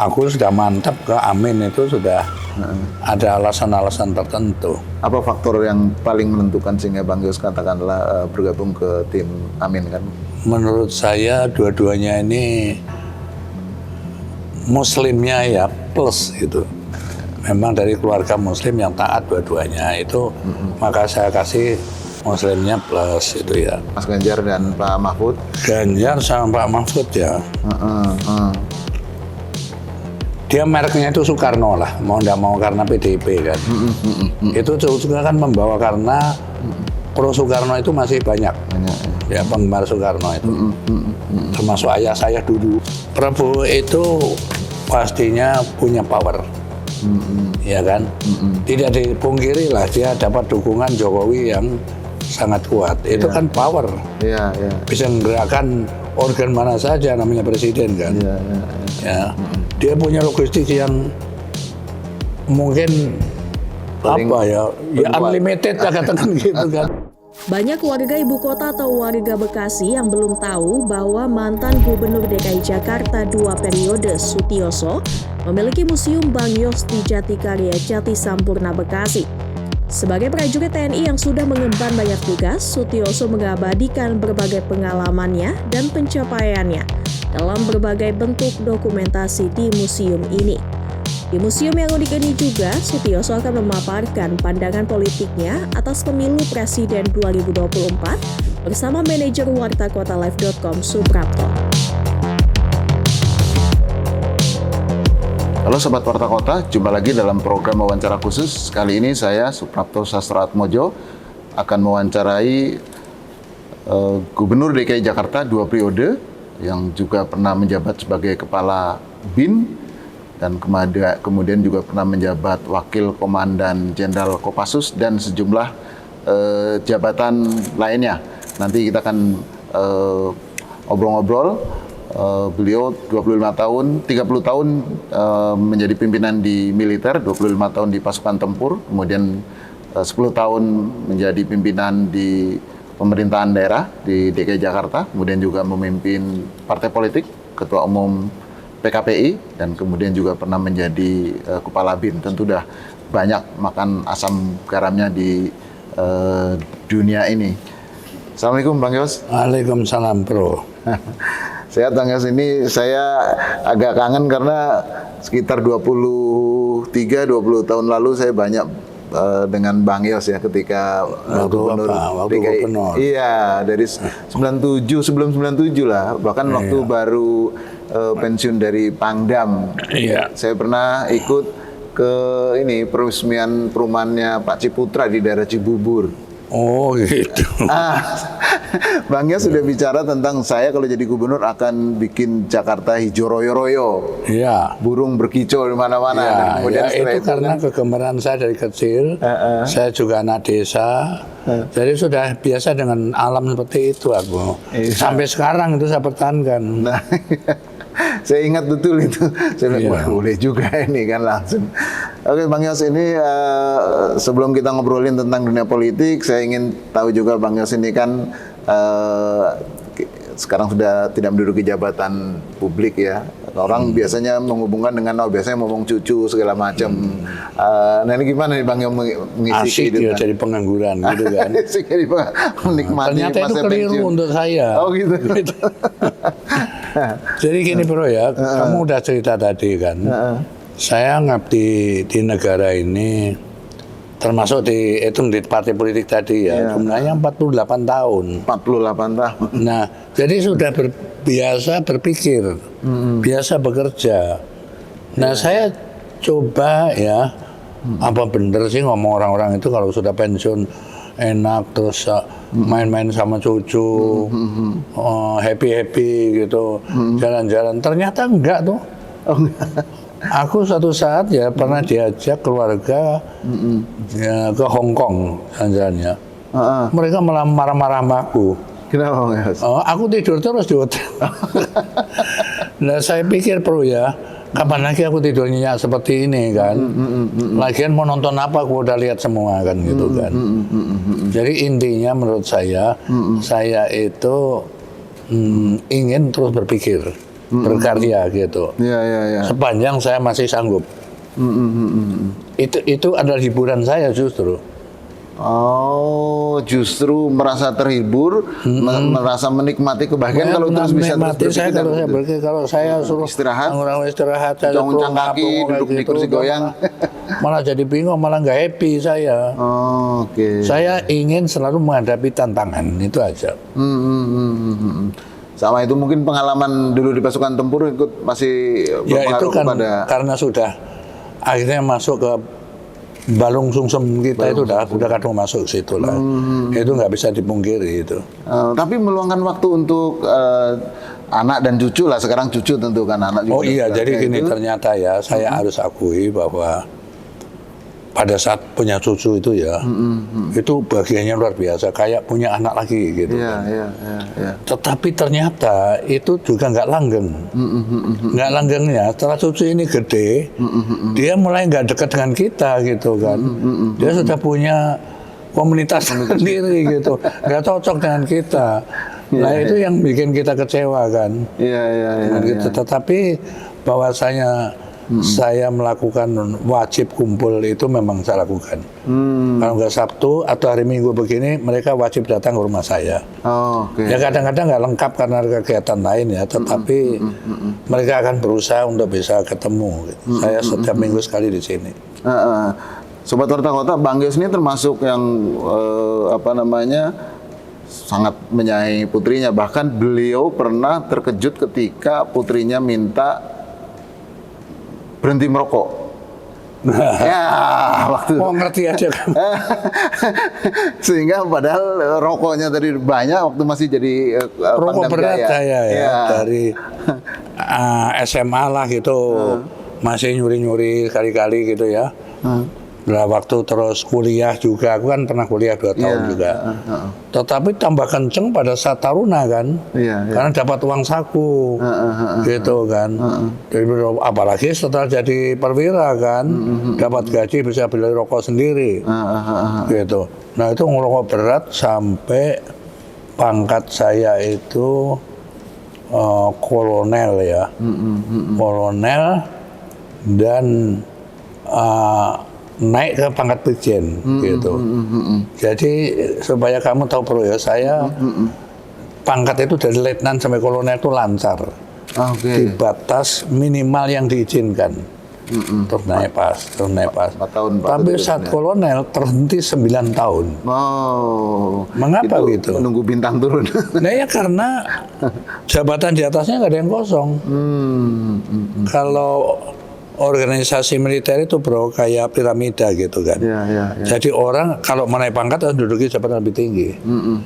aku sudah mantap ke Amin itu sudah ada alasan-alasan tertentu. Apa faktor yang paling menentukan sehingga Bang Yos katakanlah bergabung ke tim Amin kan? Menurut saya dua-duanya ini Muslimnya ya plus gitu. Memang dari keluarga Muslim yang taat dua-duanya itu, maka saya kasih Muslimnya plus itu ya. Mas Ganjar dan Pak Mahfud? Ganjar sama Pak Mahfud ya. Dia mereknya itu Soekarno lah, mau nggak mau karena PDIP kan. Itu juga kan membawa karena pro Soekarno itu masih banyak. Ya penggemar Soekarno itu. Termasuk ayah saya dulu. Prabowo itu pastinya punya power. Ya kan? Tidak dipungkiri lah dia dapat dukungan Jokowi yang sangat kuat. Itu kan power. Bisa menggerakkan organ mana saja namanya presiden kan. Ya. Dia punya logistik yang mungkin paling, apa ya unlimited lah katakan gitu kan. Banyak warga ibu kota atau warga Bekasi yang belum tahu bahwa mantan Gubernur DKI Jakarta 2 periode Sutioso memiliki museum Bang Yos di Jatikarya Jati Sampurna Bekasi. Sebagai prajurit TNI yang sudah mengemban banyak tugas, Sutioso mengabadikan berbagai pengalamannya dan pencapaiannya dalam berbagai bentuk dokumentasi di museum ini. Di museum yang unik ini juga, Sutioso akan memaparkan pandangan politiknya atas pemilu presiden 2024 bersama manajer wartakotalive.com Suprapto. Halo Sobat Warta Kota, jumpa lagi dalam program wawancara khusus. Kali ini saya, Suprapto Sastroatmojo, akan mewawancarai Gubernur DKI Jakarta 2 periode, yang juga pernah menjabat sebagai Kepala BIN, dan kemudian juga pernah menjabat Wakil Komandan Jenderal Kopassus, dan sejumlah jabatan lainnya. Nanti kita akan obrol-ngobrol. Beliau 25 tahun, 30 tahun menjadi pimpinan di militer, 25 tahun di pasukan tempur, kemudian 10 tahun menjadi pimpinan di pemerintahan daerah di DKI Jakarta, kemudian juga memimpin partai politik, ketua umum PKPI, dan kemudian juga pernah menjadi kepala BIN. Tentu sudah banyak makan asam garamnya di dunia ini. Assalamualaikum Bang Yos. Waalaikumsalam bro. Sehat Bang Yos, ini saya agak kangen karena sekitar 23-20 tahun lalu saya banyak dengan Bang Yos ya ketika Gubernur DKI. Iya, dari 97, sebelum 97 lah, bahkan waktu baru pensiun dari Pangdam. Saya pernah ikut ke ini peresmian perumahannya Pak Ciputra di daerah Cibubur. Oh gitu. Bang Yos sudah bicara tentang saya kalau jadi gubernur akan bikin Jakarta hijau royo-royo. Iya. Burung berkicau di mana-mana. Ya, itu karena kegemaran saya dari kecil. Saya juga anak desa. Jadi sudah biasa dengan alam seperti itu aku. Sampai sekarang itu saya pertahankan. Nah, saya ingat betul itu. Saya bilang, wah boleh juga ini kan langsung. Oke Bang Yos, ini sebelum kita ngobrolin tentang dunia politik, saya ingin tahu juga Bang Yos ini kan sekarang sudah tidak menduduki jabatan publik ya. Orang biasanya menghubungkan dengan biasanya ngomong cucu segala macam. Nah ini gimana nih Bang Yos mengisi asik ya jadi pengangguran gitu kan. Jadi menikmati ternyata itu keliru untuk saya. Oh gitu. Jadi gini bro ya, kamu udah cerita tadi kan. Saya ngabdi di negara ini, termasuk dihitung di partai politik tadi ya, jumlahnya 48 tahun. 48 tahun. Nah, jadi sudah biasa berpikir, biasa bekerja. Nah, saya coba ya, apa bener sih ngomong orang-orang itu kalau sudah pensiun enak terus main-main sama cucu, happy-happy gitu, jalan-jalan. Ternyata enggak tuh. Aku suatu saat ya pernah diajak keluarga ya, ke Hong Kong jalan-jalannya. Mereka malah marah-marah sama aku. Kenapa Mas? Aku tidur terus di hotel. Nah saya pikir bro ya, kapan lagi aku tidur nyenyak seperti ini kan? Lagian mau nonton apa aku udah lihat semua kan gitu kan. Jadi intinya menurut saya itu ingin terus berpikir. berkarya gitu. Iya. Sepanjang saya masih sanggup. Itu adalah hiburan saya justru. Oh, justru merasa terhibur, merasa menikmati kebahagiaan kalau terus bisa menikmati terus saya berpikir kalau saya suruh istirahat, orang istirahat saya goncang kaki, duduk di kursi goyang, malah jadi bingung, malah nggak happy saya. Oh, oke. Saya ingin selalu menghadapi tantangan, itu aja. Sama itu mungkin pengalaman dulu di pasukan tempur ikut masih Ya itu berpengaruh kan kepada karena sudah akhirnya masuk ke balung sungsum kita itu udah kadung masuk situ lah. Itu nggak bisa dipungkiri itu. Tapi meluangkan waktu untuk anak dan cucu lah, sekarang cucu tentu kan anak juga. Oh iya, jadi gini itu. ternyata ya saya harus akui bahwa pada saat punya cucu itu ya, itu bagiannya luar biasa, kayak punya anak lagi gitu. Iya. Tetapi ternyata itu juga nggak langgeng. Nggak langgengnya, setelah cucu ini gede, dia mulai nggak dekat dengan kita gitu kan. Dia sudah punya komunitas sendiri gitu, nggak cocok dengan kita. Nah itu yang bikin kita kecewa kan. Iya. Gitu. Tetapi bahwasanya saya melakukan wajib kumpul itu memang saya lakukan. Kalau nggak Sabtu atau hari Minggu begini, mereka wajib datang ke rumah saya. Oh, oke. Ya kadang-kadang nggak lengkap karena ada kegiatan lain ya, tetapi mereka akan berusaha untuk bisa ketemu. Saya setiap minggu sekali di sini. Sobat Warta Kota, Bang Gios ini termasuk yang sangat menyayangi putrinya. Bahkan beliau pernah terkejut ketika putrinya minta berhenti merokok. Ya, waktu Oh ngerti aja kan. sehingga padahal rokoknya tadi banyak waktu masih jadi Rokok Pangdam berat Jaya. saya ya, dari SMA lah gitu, masih nyuri-nyuri kali-kali gitu ya. Nah, waktu terus kuliah juga, aku kan pernah kuliah 2 tahun juga. Tetapi tambah kenceng pada saat taruna kan, karena dapat uang saku, gitu kan. Jadi, apalagi setelah jadi perwira kan, dapat gaji bisa beli rokok sendiri, gitu. Nah itu ngerokok berat sampai pangkat saya itu kolonel ya, kolonel dan naik ke pangkat brigjen gitu. Jadi supaya kamu tahu Bro ya, saya pangkat itu dari letnan sampai kolonel itu lancar. Di batas minimal yang diizinkan. Terus naik pas. 4 tahun. Tapi saat kolonel terhenti 9 tahun. Oh. Mengapa itu gitu? Menunggu bintang turun. Nah ya karena jabatan di atasnya nggak ada yang kosong. Kalau organisasi militer itu Bro kayak piramida gitu kan. Jadi orang kalau mau naik pangkat harus duduki jabatan lebih tinggi.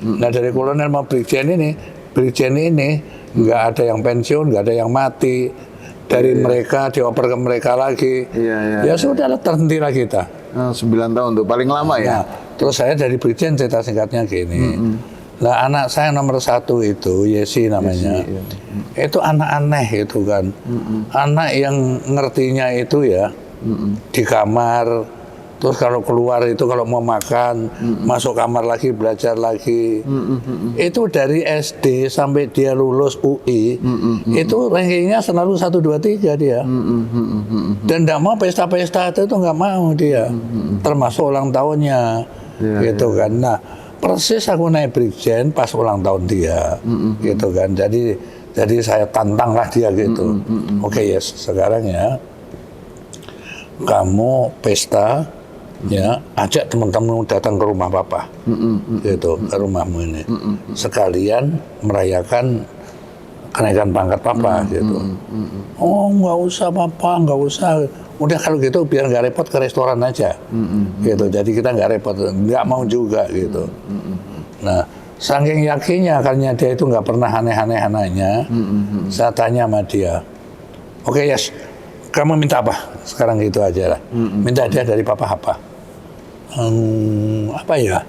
Nah dari kolonel mau brigjen ini nggak ada yang pensiun, nggak ada yang mati. Dari mereka dioper ke mereka lagi. Ya sudah terhenti lah kita. 9 tahun tuh paling lama ya. Nah, terus saya dari brigjen cerita singkatnya gini. Nah anak saya nomor 1 itu Yesi namanya, itu anak aneh itu kan, anak yang ngertinya itu ya di kamar, terus kalau keluar itu kalau mau makan masuk kamar lagi belajar lagi, itu dari SD sampai dia lulus UI itu rankingnya selalu 1, 2, 3 dia, dan tidak mau pesta-pesta itu nggak mau dia, termasuk ulang tahunnya, gitu kan. Nah persis aku naik brigjen pas ulang tahun dia, gitu kan. Jadi saya tantanglah dia gitu. Oke, yes, sekarang ya kamu pesta, ya ajak teman-teman datang ke rumah papa, gitu, ke rumahmu ini, sekalian merayakan kenaikan pangkat papa, gitu. Oh nggak usah papa, nggak usah. Udah kalau gitu biar nggak repot ke restoran aja, gitu. Jadi kita nggak repot, nggak mau juga gitu. Nah, saking yakinnya karena dia itu nggak pernah aneh-aneh anaknya, saya tanya sama dia, oke yes, kamu minta apa? Sekarang gitu aja lah. Minta dia dari papa apa? Apa ya?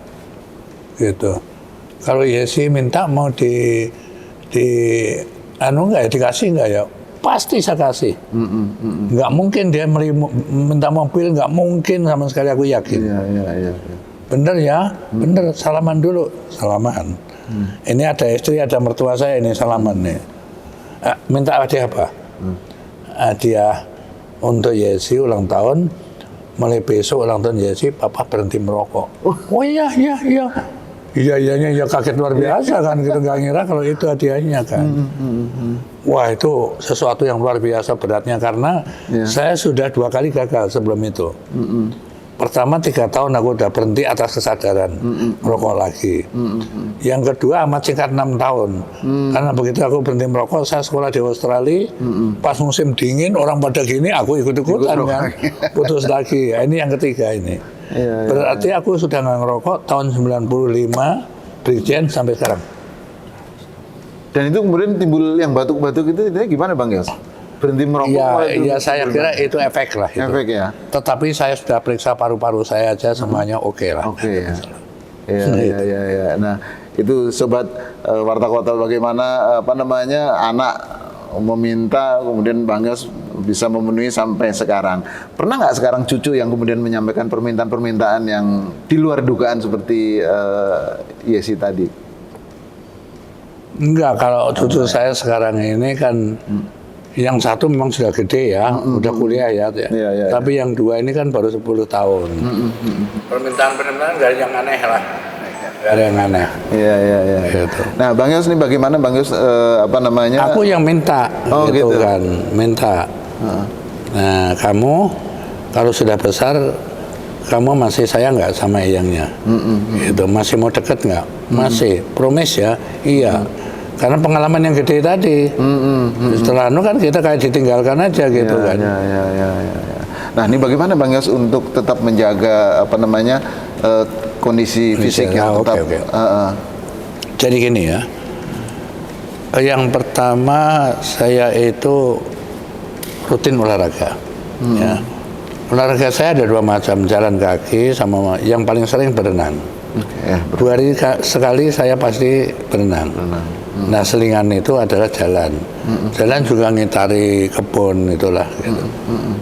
Gitu. Kalau Yesi minta mau nggak ya, dikasih nggak ya? Pasti saya kasih. Nggak mungkin dia minta mobil, nggak mungkin sama sekali, aku yakin. Bener ya, bener, salaman dulu, salaman. Ini ada istri, ada mertua saya ini salaman nih. Minta hadiah apa? Hadiah untuk Yesi ulang tahun, mulai besok ulang tahun Yesi, papa berhenti merokok. Oh iya, iya, kaget luar biasa kan, kita nggak ngira kalau itu hadiahnya kan. Wah, itu sesuatu yang luar biasa beratnya karena saya sudah 2 kali gagal sebelum itu. Pertama 3 tahun aku udah berhenti atas kesadaran, merokok lagi. Yang kedua amat singkat 6 tahun, karena begitu aku berhenti merokok, saya sekolah di Australia, pas musim dingin orang pada gini, aku ikut-ikutan kan, putus lagi. Ini yang ketiga ini. Berarti aku sudah nggak ngerokok tahun 95, Brigjen sampai sekarang. Dan itu kemudian timbul yang batuk-batuk itu gimana Bang Yos? Berhenti merokok? Iya, saya kira itu efek lah. Itu. Efek ya. Tetapi saya sudah periksa paru-paru saya aja, semuanya oke lah. Oke ya. Iya. Nah, itu sobat Warta Kota, bagaimana anak meminta, kemudian Bang Yos bisa memenuhi sampai sekarang. Pernah nggak sekarang cucu yang kemudian menyampaikan permintaan-permintaan yang di luar dugaan seperti Yesi tadi? Enggak, kalau cucu saya sekarang ini kan yang satu memang sudah gede ya, udah kuliah ya. Tapi yang 2 ini kan baru 10 tahun. Permintaan-permintaan nggak ada yang aneh lah. Nggak ada yang aneh. Iya. Gitu. Nah, Bang Yos ini bagaimana Bang Yos Aku yang minta, gitu kan, minta. Nah, kamu kalau sudah besar, kamu masih sayang nggak sama eyangnya? Gitu, masih mau deket nggak? Masih, promise ya? Iya. Karena pengalaman yang gede tadi, setelah itu kan kita kayak ditinggalkan aja gitu kan. Ya. Nah, ini bagaimana Bang Yos untuk tetap menjaga kondisi fisik yang tetap? Okay. Jadi gini ya, yang pertama saya itu rutin olahraga. Ya. Olahraga saya ada 2 macam, jalan kaki sama yang paling sering berenang. 2 hari sekali saya pasti berenang. Nah, selingan itu adalah jalan. Jalan juga ngitari kebun itulah gitu.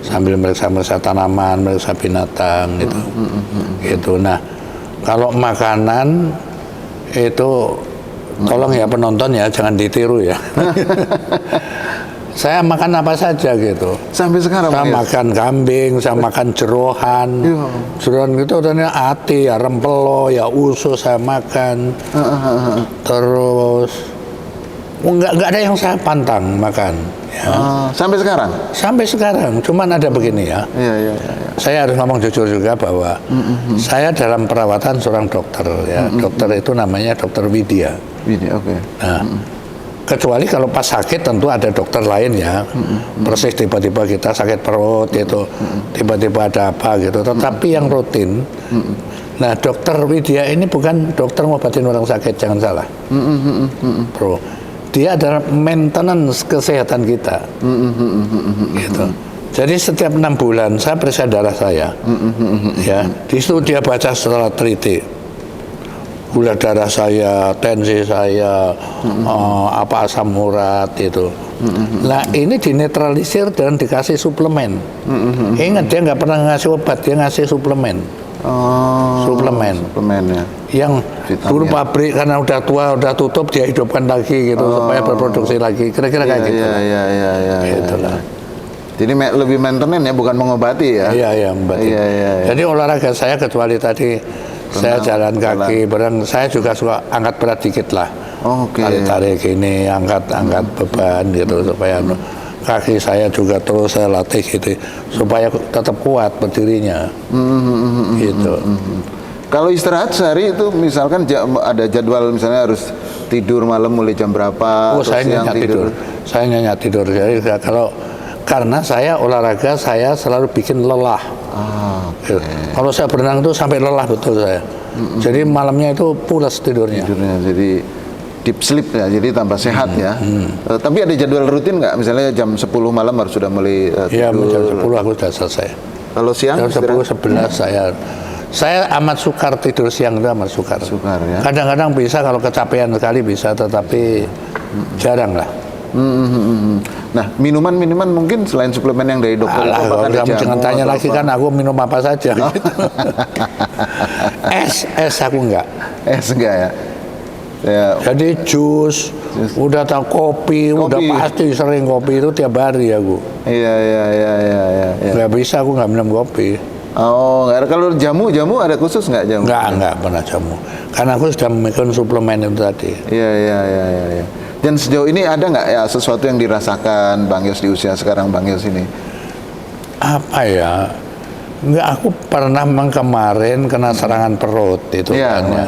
Sambil meriksa tanaman, meriksa binatang gitu. Gitu. Nah, kalau makanan itu tolong ya penonton ya jangan ditiru ya. Saya makan apa saja gitu. Sampai sekarang saya makan kambing, saya makan jerohan. Jerohan itu ternyata ati, ya rempelo, ya usus saya makan. Terus nggak ada yang saya pantang makan. Ya. Sampai sekarang? Sampai sekarang, cuman ada begini ya. Iya. Saya harus ngomong jujur juga bahwa saya dalam perawatan seorang dokter ya. Dokter itu namanya Dokter Widya. Oke. Nah, kecuali kalau pas sakit tentu ada dokter lain ya. Persis tiba-tiba kita sakit perut itu, tiba-tiba ada apa gitu. Tetapi yang rutin. Nah, Dokter Widya ini bukan dokter ngobatin orang sakit, jangan salah. Bro. Dia adalah maintenance kesehatan kita. Gitu. Jadi setiap 6 bulan saya periksa darah saya. Ya, di situ dia baca secara teliti. Gula darah saya, tensi saya, asam urat itu. Nah, ini dinetralisir dan dikasih suplemen. Ingat, dia nggak pernah ngasih obat, dia ngasih suplemen. Suplemen ya. Yang dulu pabrik karena udah tua, udah tutup, dia hidupkan lagi gitu supaya berproduksi lagi. Kira-kira kayak gitu. Iya. Jadi lebih maintenance ya, bukan mengobati ya. Iya, mengobati. Jadi olahraga saya kecuali tadi saya jalan kaki, saya juga suka angkat berat dikit lah. Tarik-tarik ini, angkat beban gitu supaya kaki saya juga terus saya latih gitu supaya tetap kuat berdirinya. Gitu. Kalau istirahat sehari itu misalkan ada jadwal, misalnya harus tidur malam mulai jam berapa? Saya nyenyak tidur. Saya nyenyak tidur. Jadi karena saya olahraga saya selalu bikin lelah. Gitu. Kalau saya berenang itu sampai lelah betul saya. Jadi malamnya itu pulas tidurnya. Jadi deep sleep ya, jadi tambah sehat ya. Tapi ada jadwal rutin nggak? Misalnya jam 10 malam harus sudah mulai tidur? Iya, jam 10 aku sudah selesai. Kalau siang? Jam 10, 11 saya amat sukar tidur siang, itu amat sukar. Ya. Kadang-kadang bisa kalau kecapean sekali bisa, tetapi jarang lah. Nah, minuman mungkin selain suplemen yang dari dokter. Kalau kamu jangan tanya lagi kan aku minum apa saja. Es aku enggak. Es enggak ya. Ya. Jadi jus, udah tahu kopi, udah pasti sering kopi itu tiap hari aku. Iya. Nggak bisa aku nggak minum kopi. Oh, nggak ada. Kalau jamu ada khusus nggak jamu? Nggak pernah jamu. Karena aku sudah memikirkan suplemen itu tadi. Iya. Dan sejauh ini ada nggak ya sesuatu yang dirasakan Bang Yos di usia sekarang Bang Yos ini? Apa ya? Nggak, aku pernah memang kemarin kena serangan perut itu Iya, kan ya.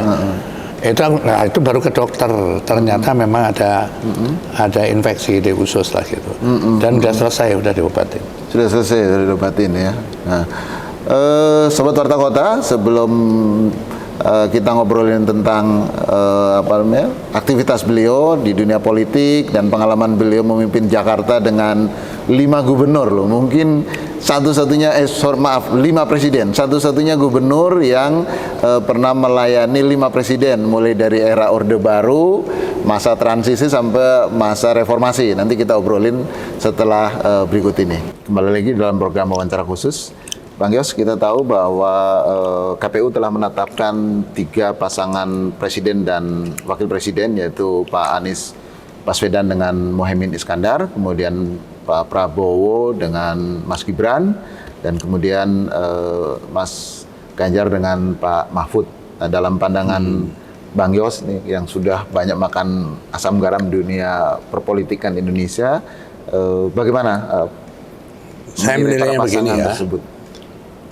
Itu baru ke dokter. Ternyata memang ada infeksi di usus lah gitu. Dan udah selesai, udah diobatin. Sudah selesai, sudah diobatin ya. Nah, Sobat Warta Kota, sebelum kita ngobrolin tentang aktivitas beliau di dunia politik dan pengalaman beliau memimpin Jakarta dengan 5 gubernur loh. Mungkin satu-satunya 5 presiden, satu-satunya gubernur yang pernah melayani 5 presiden, mulai dari era Orde Baru, masa transisi sampai masa reformasi. Nanti kita obrolin setelah berikut ini. Kembali lagi dalam program wawancara khusus. Bang Yos, kita tahu bahwa KPU telah menetapkan 3 pasangan presiden dan wakil presiden, yaitu Pak Anies Baswedan dengan Mohaimin Iskandar, kemudian Pak Prabowo dengan Mas Gibran, dan kemudian Mas Ganjar dengan Pak Mahfud. Nah, dalam pandangan Bang Yos nih, yang sudah banyak makan asam garam dunia perpolitikan Indonesia, bagaimana Saya menilainya begini ya. tersebut?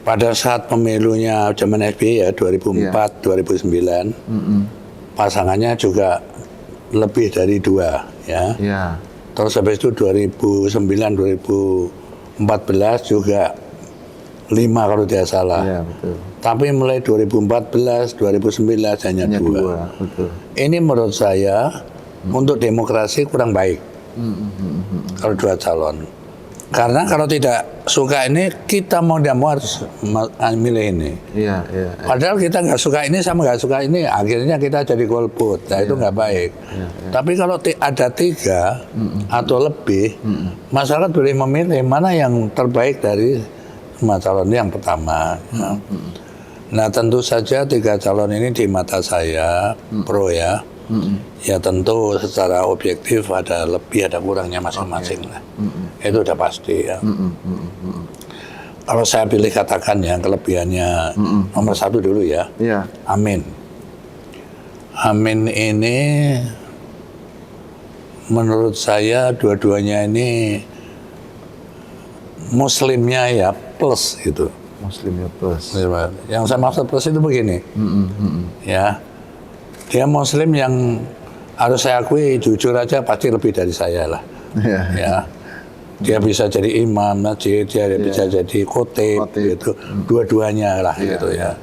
Pada saat pemilunya zaman SBY ya 2004, 2009, pasangannya juga lebih dari 2 ya. Ya. Terus habis itu 2009, 2014 juga 5 kalau tidak salah. Iya, betul. Tapi mulai 2014, 2019 hanya 2. Betul. Ini menurut saya untuk demokrasi kurang baik. Kalau 2 calon. Karena kalau tidak suka ini, kita mau tidak mau harus milih ini. Iya. Padahal kita nggak suka ini sama nggak suka ini, akhirnya kita jadi golput. Nah, itu nggak baik. Tapi kalau ada 3 atau lebih, masyarakat boleh memilih mana yang terbaik dari semua calon yang pertama. Nah, tentu saja 3 calon ini di mata saya pro ya. Ya tentu secara objektif ada lebih ada kurangnya masing-masing lah. Itu udah pasti ya. Kalau saya pilih katakan ya kelebihannya nomor 1 dulu ya. Iya. Amin. Amin ini menurut saya dua-duanya ini Muslimnya ya plus gitu. Muslimnya plus. Yang saya maksud plus itu begini. Ya. Dia Muslim yang harus saya akui jujur aja pasti lebih dari saya lah. Ya. Dia bisa jadi imam masjid, dia bisa jadi khotib gitu. Dua-duanya lah gitu ya.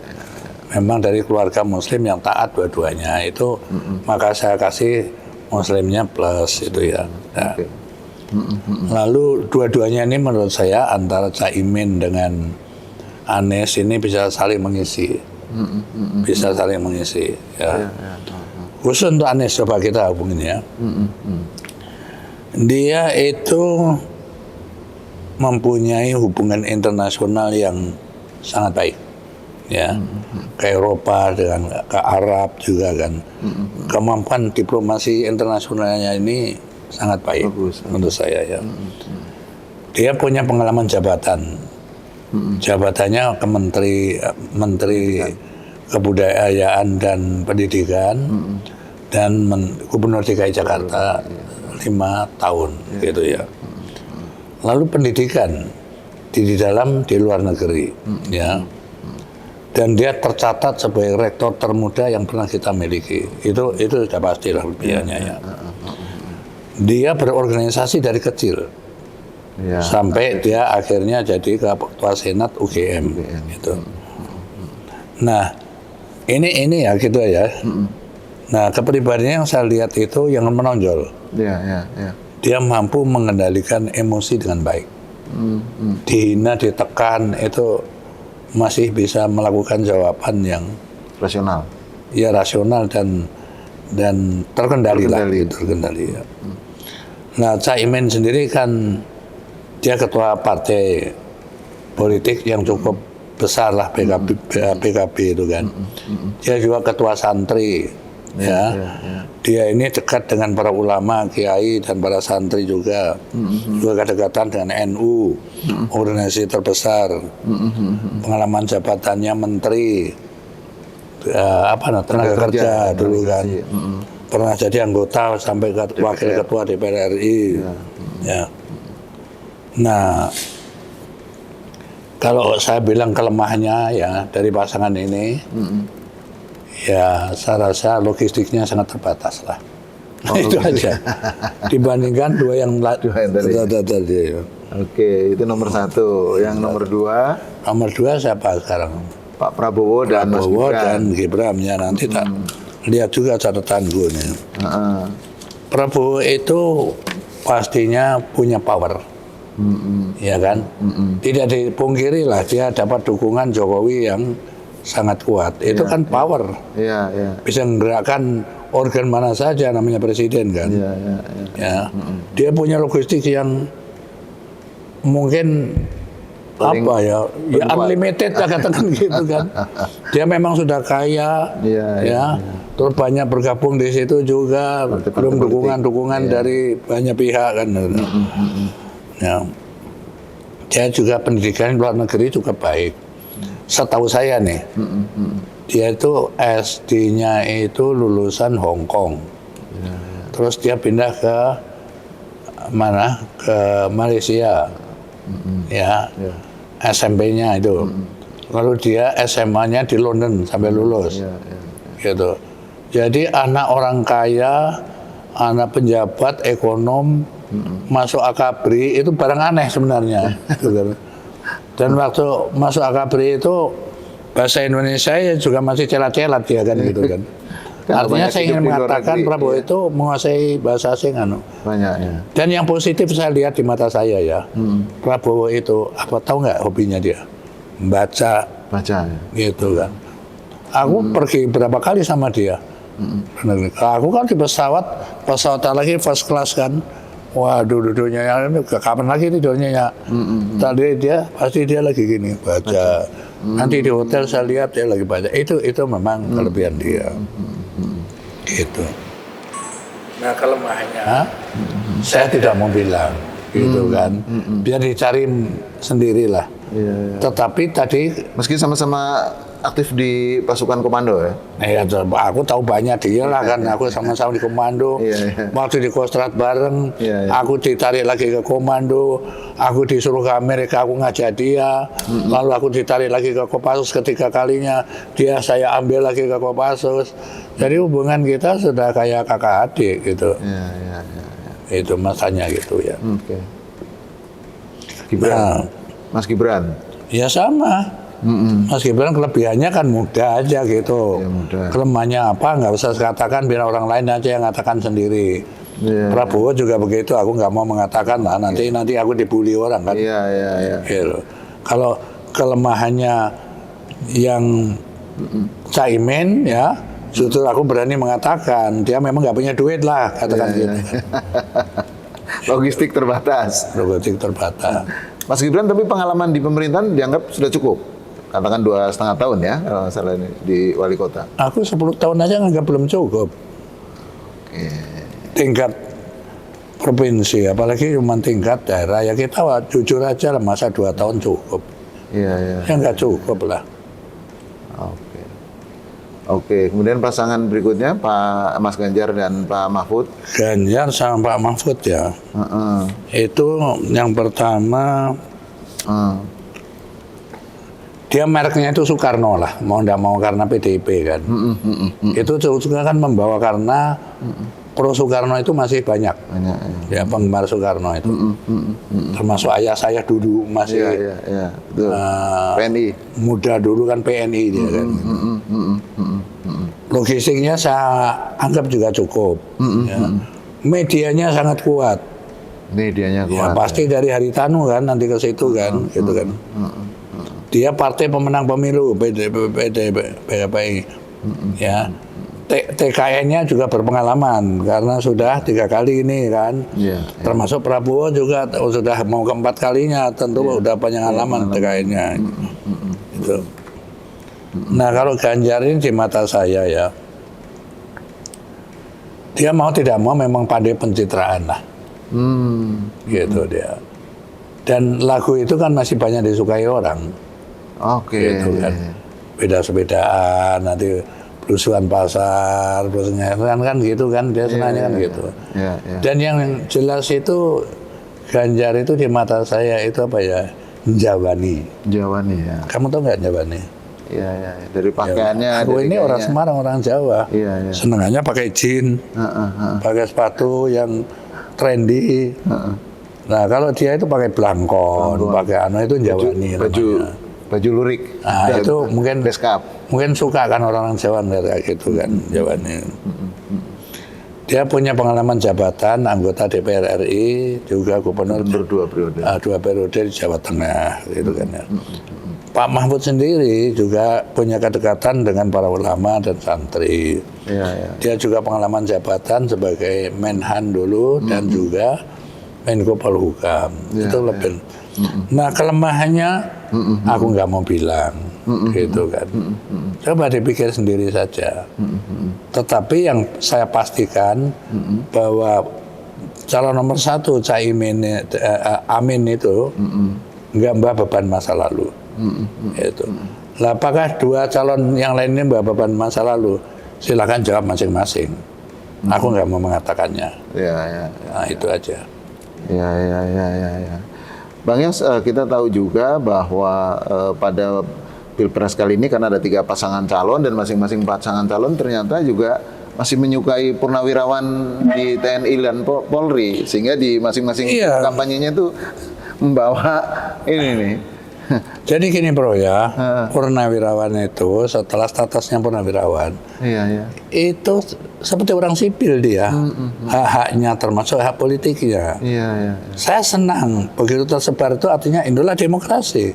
Memang dari keluarga Muslim yang taat dua-duanya itu, maka saya kasih Muslimnya plus itu ya. Nah. Lalu dua-duanya ini menurut saya antara Caimin dengan Anies ini bisa saling mengisi. Bisa saling mengisi ya. Khusus untuk Anies coba kita hubungin ya. Dia itu mempunyai hubungan internasional yang sangat baik ya. Ke Eropa dengan ke Arab juga kan. Kemampuan diplomasi internasionalnya ini sangat baik menurut saya ya. Dia punya pengalaman jabatan. Jabatannya ke Menteri Kebudayaan dan Pendidikan dan Gubernur DKI Jakarta 5 tahun gitu ya. Lalu pendidikan di dalam di luar negeri ya. Dan dia tercatat sebagai rektor termuda yang pernah kita miliki. Itu sudah pasti lah lebihannya ya. Dia berorganisasi dari kecil. Sampai dia akhirnya jadi ketua Senat UGM gitu. Nah, ini ya gitu ya. Nah, kepribadiannya yang saya lihat itu yang menonjol. Dia mampu mengendalikan emosi dengan baik. Dihina, ditekan itu masih bisa melakukan jawaban yang rasional. Ya rasional dan terkendali lah, terkendali ya. Nah, Caimin sendiri kan dia ketua partai politik yang cukup besar lah PKB itu kan. Dia juga ketua santri ya. Dia ini dekat dengan para ulama, kiai dan para santri juga. Juga kedekatan dengan NU, organisasi terbesar. Pengalaman jabatannya menteri, tenaga kerja dulu kan. Pernah jadi anggota sampai wakil ketua DPR RI. Ya. Nah, kalau saya bilang kelemahannya ya dari pasangan ini, ya saya rasa logistiknya sangat terbatas lah. Itu aja. Dibandingkan dua yang tadi. Oke, itu nomor satu. Yang nomor dua? Nomor dua siapa sekarang? Pak Prabowo dan Mas Prabowo Gibran. dan Gibran. Ya nanti tak lihat juga catatan gue nih. Prabowo itu pastinya punya power. Ya kan? Tidak dipungkiri lah dia dapat dukungan Jokowi yang sangat kuat. Itu kan power. Iya, iya. Bisa menggerakkan organ mana saja namanya presiden kan. Ya. Dia punya logistik yang mungkin Paling unlimited lah katakan gitu kan. Dia memang sudah kaya, ya. Terus banyak bergabung di situ juga, belum dukungan dari banyak pihak kan. Ya. Dia juga pendidikan luar negeri juga baik. Setahu saya nih, dia itu SD-nya itu lulusan Hong Kong. Terus dia pindah ke mana? Ke Malaysia. Ya. SMP-nya itu. Lalu dia SMA-nya di London sampai lulus. Gitu. Jadi anak orang kaya, anak pejabat, ekonom, masuk akabri itu barang aneh sebenarnya. Dan waktu masuk akabri itu bahasa Indonesia ya juga masih celat-celat ya kan gitu kan. Artinya saya ingin mengatakan Prabowo itu menguasai bahasa asing Banyak ya. Dan yang positif saya lihat di mata saya ya, Prabowo itu tahu nggak hobinya dia? Baca ya. gitu kan. Aku pergi berapa kali sama dia. Aku kan di pesawat lagi first class kan. Waduh, duduknya kapan lagi tidurnya ya? Tadi pasti dia lagi gini baca. Nanti di hotel saya lihat dia lagi baca. Itu memang kelebihan dia. Gitu. Nah kelemahannya, saya tidak mau bilang, gitu kan. Biar dicari sendirilah. Tetapi tadi, meski sama-sama aktif di pasukan komando ya? Ya, aku tahu banyak dia lah kan, aku sama-sama di komando. Waktu di Kostrad bareng, aku ditarik lagi ke komando, aku disuruh ke Amerika, aku ngajak dia, lalu aku ditarik lagi ke Kopassus ketiga kalinya, saya ambil lagi ke Kopassus. Jadi hubungan kita sudah kayak kakak adik gitu. Itu masanya gitu ya. Gibran, Mas Gibran? Ya sama. Mas Gibran kelebihannya kan muda aja gitu. Kelemahannya apa nggak usah katakan, biar orang lain aja yang katakan sendiri. Prabowo juga begitu, aku nggak mau mengatakan lah, nanti aku dibully orang kan. Gitu. Kalau kelemahannya yang Caimin ya, justru aku berani mengatakan dia memang nggak punya duit lah, katakan gitu. Logistik terbatas. Mas Gibran tapi pengalaman di pemerintahan dianggap sudah cukup. Katakan 2,5 tahun ya, kalau salah ini di wali kota. Aku 10 tahun aja nggak belum cukup. Tingkat provinsi, apalagi cuma tingkat daerah, ya kita jujur aja lah, masa 2 tahun cukup. Ya nggak cukup lah. Oke, kemudian pasangan berikutnya Pak Mas Ganjar dan Pak Mahfud. Ganjar sama Pak Mahfud ya. Itu yang pertama, dia mereknya itu Soekarno lah, mau nggak mau karena PDIP kan. Itu juga kan membawa karena pro Soekarno itu masih banyak. Ya penggemar Soekarno itu. Termasuk ayah saya dulu masih PNI. Muda dulu kan PNI dia kan. Logistiknya saya anggap juga cukup. Medianya sangat kuat. Ya, pasti dari Haritanu kan nanti ke situ kan, gitu kan. Dia partai pemenang pemilu PKPI. Ya. TKN-nya juga berpengalaman karena sudah 3 kali ini kan. Termasuk Prabowo juga sudah mau ke-4 kalinya, tentu udah pengalaman TKN-nya. Itu. Nah, kalau Ganjar ini di mata saya ya, Dia mau tidak mau memang pandai pencitraan lah. Gitu dia. Dan lagu itu kan masih banyak disukai orang. Oke. Gitu kan. Beda-sebedaan, nanti belusuan pasar, belusuan kan gitu kan, dia senangnya kan gitu. Iya. Dan yang jelas itu Ganjar itu di mata saya itu apa ya, Jawani. Jawani ya. Kamu tahu nggak Jawani? Iya. Dari pakaiannya. Aku dari ini orang gayanya. Semarang, orang Jawa. Iya. Senengannya pakai jeans, pakai sepatu yang trendy. Nah kalau dia itu pakai blangkon, pakai itu Jawani Baju lurik. Nah itu mungkin Beskap. mungkin suka kan orang Jawa kayak gitu kan, Jawani. Dia punya pengalaman jabatan anggota DPR RI, juga gubernur 2 periode. 2 periode di Jawa Tengah, gitu kan ya. Pak Mahfud sendiri juga punya kedekatan dengan para ulama dan santri. Iya. Dia juga pengalaman jabatan sebagai Menhan dulu dan juga Menko Polhukam. Itu lebih. Nah kelemahannya aku nggak mau bilang, gitu kan. Coba dipikir sendiri saja. Tetapi yang saya pastikan bahwa calon nomor 1 Amin itu nggak mbak beban masa lalu. Itu. Lah apakah 2 calon yang lainnya mbak beban masa lalu? Silakan jawab masing-masing. Aku nggak mau mengatakannya. Iya. Nah itu aja. Ya. Bang Yos, kita tahu juga bahwa pada Pilpres kali ini karena ada 3 pasangan calon dan masing-masing pasangan calon ternyata juga masih menyukai purnawirawan di TNI dan Polri, sehingga di masing-masing kampanyenya itu membawa ini nih. Jadi gini bro ya, purnawirawan itu setelah statusnya purnawirawan, itu seperti orang sipil dia, hak-haknya termasuk hak politiknya. Saya senang begitu tersebar itu artinya inilah demokrasi.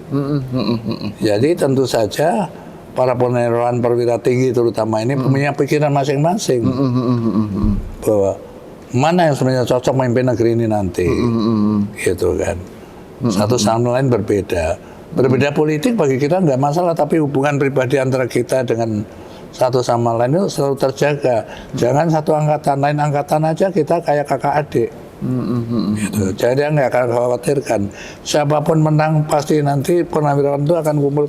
Jadi tentu saja para purnawirawan perwira tinggi terutama ini punya pikiran masing-masing bahwa mana yang sebenarnya cocok memimpin negeri ini nanti, gitu kan. Satu sama lain berbeda politik bagi kita nggak masalah, tapi hubungan pribadi antara kita dengan satu sama lain itu selalu terjaga. Jangan satu angkatan lain angkatan aja kita kayak kakak adik. Gitu. Jadi nggak akan khawatirkan siapapun menang pasti nanti purnawirawan itu akan kumpul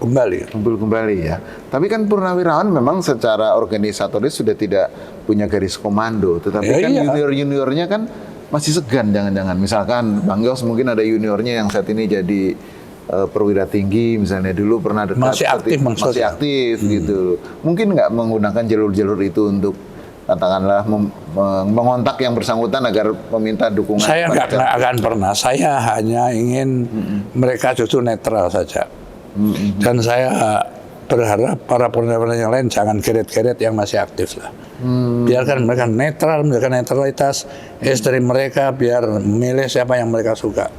kembali Ya. Tapi kan purnawirawan memang secara organisatoris sudah tidak punya garis komando, tetapi junior-juniornya kan masih segan jangan-jangan. Misalkan Bang Yos mungkin ada juniornya yang saat ini jadi perwira tinggi misalnya, dulu pernah dekat masih aktif gitu. Mungkin nggak menggunakan jalur-jalur itu untuk katakanlah mengontak yang bersangkutan agar meminta dukungan. Saya nggak akan pernah. Saya hanya ingin mereka justru netral saja. Dan saya berharap para purnawirawan yang lain jangan geret-geret yang masih aktif lah. Biarkan mereka netral, menjaga netralitas istri mereka, biar memilih siapa yang mereka suka.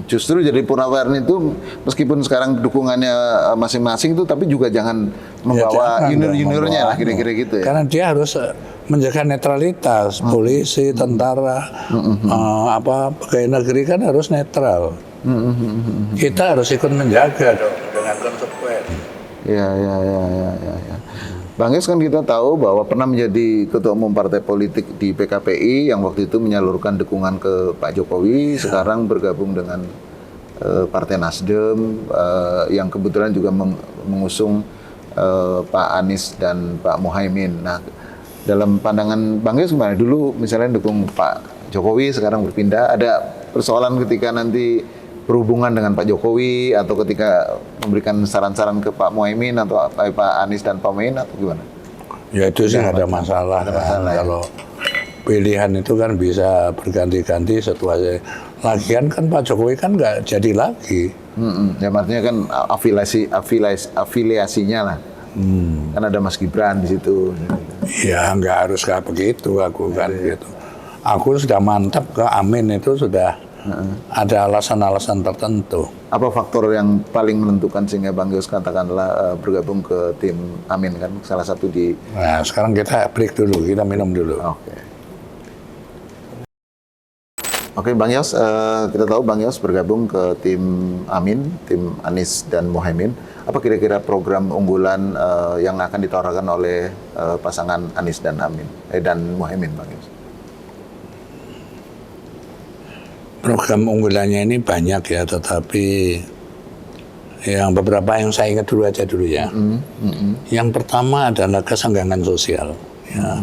Justru jadi purnawirawan itu meskipun sekarang dukungannya masing-masing itu, tapi juga jangan membawa junior-juniornya lah, kira-kira gitu ya. Karena dia harus menjaga netralitas, polisi, tentara, pegawai negeri kan harus netral. Kita harus ikut menjaga dong dengan konsekuen. Ya. Bang Yos, kan kita tahu bahwa pernah menjadi ketua umum partai politik di PKPI yang waktu itu menyalurkan dukungan ke Pak Jokowi, sekarang bergabung dengan Partai Nasdem yang kebetulan juga mengusung Pak Anies dan Pak Muhaimin. Nah, dalam pandangan Bang Yos gimana? Dulu misalnya dukung Pak Jokowi, sekarang berpindah, ada persoalan ketika nanti berhubungan dengan Pak Jokowi atau ketika memberikan saran-saran ke Pak Muhaimin atau Pak Anies dan Pak Muhaimin atau gimana? Ya itu sih ada masalah. Kalau pilihan itu kan bisa berganti-ganti setelah lagian kan Pak Jokowi kan nggak jadi lagi. Ya artinya kan afiliasinya lah. Kan ada Mas Gibran di situ. Ya nggak harus kayak begitu aku kan gitu. Aku sudah mantap ke Amin itu sudah. Ada alasan-alasan tertentu. Apa faktor yang paling menentukan sehingga Bang Yos katakanlah bergabung ke tim Amin, kan salah satu di... Nah sekarang kita break dulu, kita minum dulu. Oke, Bang Yos, kita tahu Bang Yos bergabung ke tim Amin, tim Anies dan Muhaimin. Apa kira-kira program unggulan yang akan ditawarkan oleh pasangan Anies dan Amin dan Muhaimin, Bang Yos? Program unggulannya ini banyak ya, tetapi yang beberapa yang saya ingat dulu ya. Yang pertama adalah kesenggangan sosial. Ya.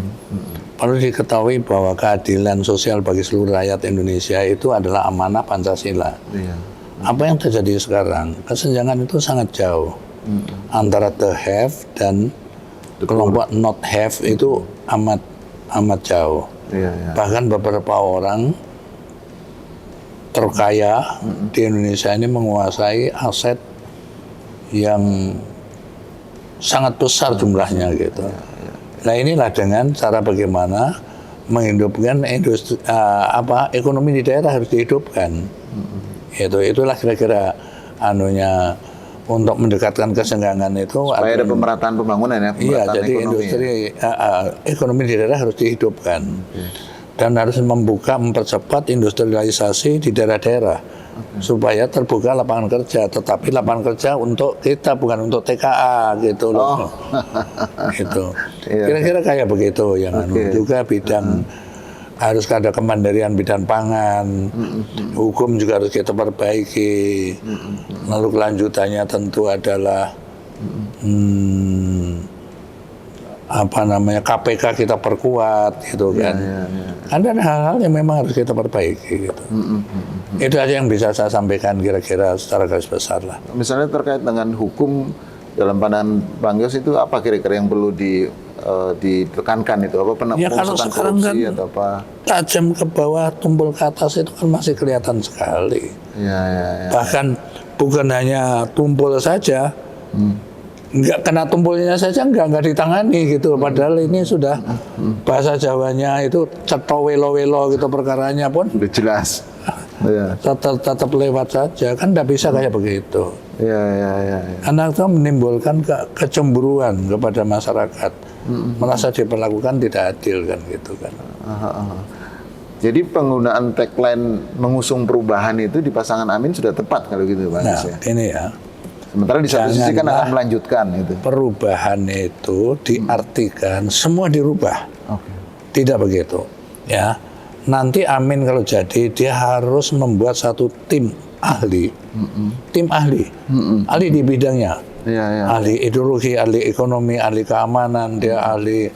Perlu diketahui bahwa keadilan sosial bagi seluruh rakyat Indonesia itu adalah amanah Pancasila. Iya. Apa yang terjadi sekarang? Kesenjangan itu sangat jauh antara the have dan kelompok not have itu amat jauh. Iya, iya. Bahkan beberapa orang terkaya di Indonesia ini menguasai aset yang sangat besar jumlahnya gitu. Nah inilah dengan cara bagaimana menghidupkan industri ekonomi di daerah harus dihidupkan. Itulah kira-kira anunya untuk mendekatkan kesenggangan itu. Supaya ada pemerataan pembangunan ya. Iya, jadi industri ekonomi di daerah harus dihidupkan. Dan harus mempercepat industrialisasi di daerah-daerah. Supaya terbuka lapangan kerja, tetapi lapangan kerja untuk kita, bukan untuk TKA gitu loh. Gitu. Kira-kira kayak begitu yang juga bidang harus ada kemandirian bidang pangan, hukum juga harus kita perbaiki. Lalu kelanjutannya tentu adalah KPK kita perkuat gitu kan. Ada hal-hal yang memang harus kita perbaiki gitu. Itu aja yang bisa saya sampaikan kira-kira secara garis besar lah. Misalnya terkait dengan hukum dalam pandangan Bang Yos itu apa kira-kira yang perlu ditekankan itu? Apa Kalau sekarang kan atau apa? Tajam ke bawah, tumpul ke atas itu kan masih kelihatan sekali. Ya. Bahkan bukan hanya tumpul saja, nggak kena tumpulnya saja nggak ditangani gitu. Padahal ini sudah bahasa Jawanya itu ceto welo-welo gitu, perkaranya pun udah jelas. Tetap lewat saja, kan nggak bisa kayak begitu. Ya. Karena itu menimbulkan kecemburuan kepada masyarakat, merasa diperlakukan tidak adil kan gitu kan. Jadi penggunaan tagline mengusung perubahan itu di pasangan Amin sudah tepat kalau gitu, Bang Yos ya. Ini ya. Sementara di satu sisi kan akan melanjutkan itu. Perubahan itu diartikan semua dirubah. Tidak begitu. Ya. Nanti Amin kalau jadi dia harus membuat satu tim ahli. Tim ahli. Ahli di bidangnya. Ahli ideologi, ahli ekonomi, ahli keamanan, dia ahli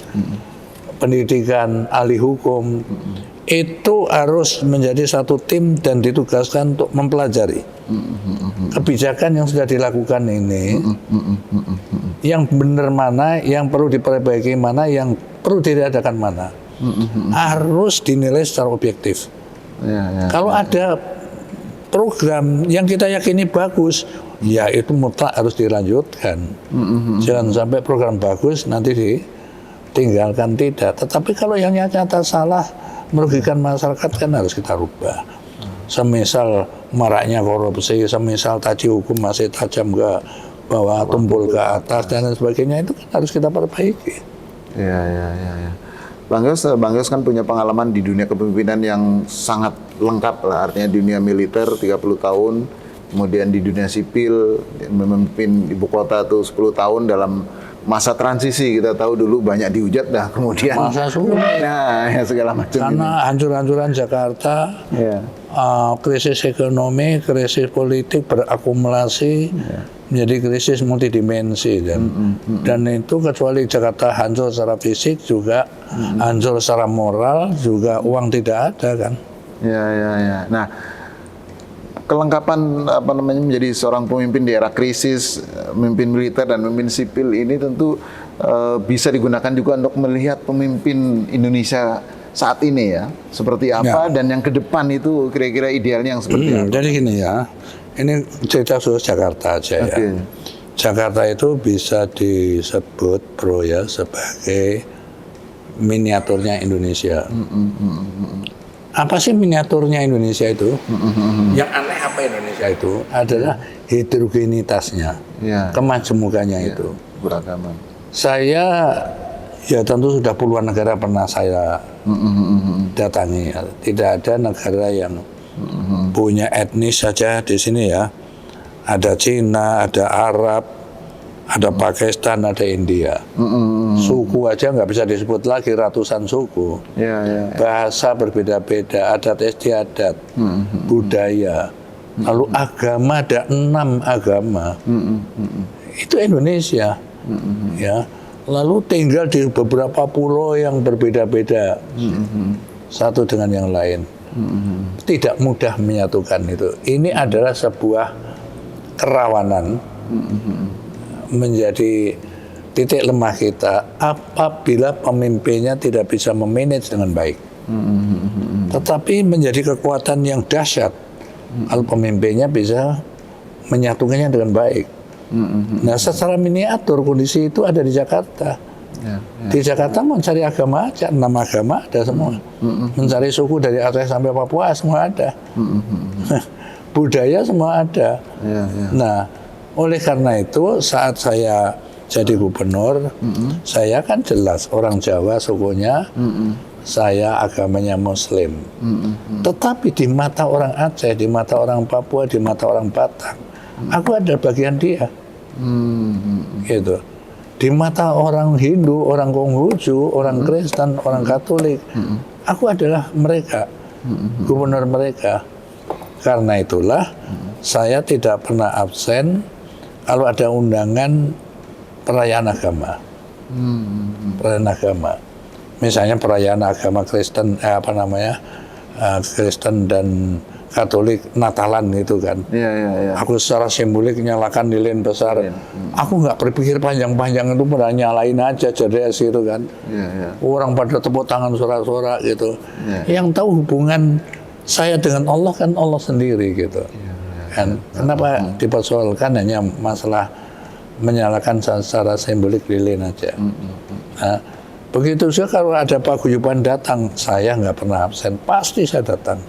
pendidikan, ahli hukum. Itu harus menjadi satu tim dan ditugaskan untuk mempelajari kebijakan yang sudah dilakukan ini, yang benar mana, yang perlu diperbaiki mana, yang perlu diadakan mana, harus dinilai secara objektif. Kalau ada program yang kita yakini bagus, ya itu mutlak harus dilanjutkan. Jangan sampai program bagus nanti ditinggalkan, tidak. Tetapi kalau yang nyata salah, merugikan masyarakat kan harus kita rubah. Semisal maraknya korupsi, semisal tadi hukum masih tajam ke bawah, tumpul ke atas dan sebagainya, itu kan harus kita perbaiki. Ya. Bang Yos kan punya pengalaman di dunia kepemimpinan yang sangat lengkap lah, artinya dunia militer 30 tahun, kemudian di dunia sipil memimpin ibu kota tuh 10 tahun dalam masa transisi. Kita tahu dulu banyak dihujat dah, kemudian masa sulit. Nah, ya segala macam. Karena hancur-hancuran Jakarta, krisis ekonomi, krisis politik berakumulasi, menjadi krisis multidimensi dan itu kecuali Jakarta hancur secara fisik juga hancur secara moral, juga uang tidak ada kan. Ya. Nah, kelengkapan menjadi seorang pemimpin di era krisis, pemimpin militer dan pemimpin sipil ini tentu bisa digunakan juga untuk melihat pemimpin Indonesia saat ini ya, seperti apa dan yang ke depan itu kira-kira idealnya yang seperti apa. Jadi gini ya, ini cerita khusus Jakarta aja ya. Jakarta itu bisa disebut sebagai miniaturnya Indonesia. Apa sih miniaturnya Indonesia itu? Yang aneh apa Indonesia itu adalah heterogenitasnya, kemajemukannya itu. Beragaman. Saya Ya tentu sudah puluhan negara pernah saya datangi. Tidak ada negara yang punya etnis saja di sini ya. Ada Cina, ada Arab, ada Pakistan, ada India. Suku aja nggak bisa disebut lagi, ratusan suku. Bahasa berbeda-beda, adat istiadat, budaya. Lalu agama ada 6 agama. Itu Indonesia. Ya. Lalu tinggal di beberapa pulau yang berbeda-beda. Satu dengan yang lain. Tidak mudah menyatukan itu. Ini adalah sebuah kerawanan menjadi titik lemah kita apabila pemimpinnya tidak bisa memanage dengan baik. Tetapi menjadi kekuatan yang dahsyat kalau pemimpinnya bisa menyatukannya dengan baik. Nah, secara miniatur kondisi itu ada di Jakarta. Di Jakarta mau cari agama aja, 6 agama ada semua. Mencari suku dari Aceh sampai Papua semua ada. Budaya semua ada. Nah, oleh karena itu saat saya jadi gubernur, saya kan jelas orang Jawa sukunya, saya agamanya Muslim. Tetapi di mata orang Aceh, di mata orang Papua, di mata orang Batak, aku ada bagian dia. Gitu. Di mata orang Hindu, orang Konghucu, orang Kristen, orang Katolik, aku adalah mereka, gubernur mereka. Karena itulah saya tidak pernah absen kalau ada undangan perayaan agama. Perayaan agama. Misalnya perayaan agama Kristen, Kristen dan Katolik Natalan itu kan. Aku secara simbolik nyalakan lilin besar. Aku nggak berpikir panjang-panjang itu, pernah nyalain aja jedes gitu kan. Orang pada tepuk tangan sorak-sorak gitu. Yang tahu hubungan saya dengan Allah kan Allah sendiri gitu. Kan kenapa dipersoalkan hanya masalah menyalakan secara simbolik lilin aja. Nah, begitu juga kalau ada paguyuban datang, saya nggak pernah absen, pasti saya datang.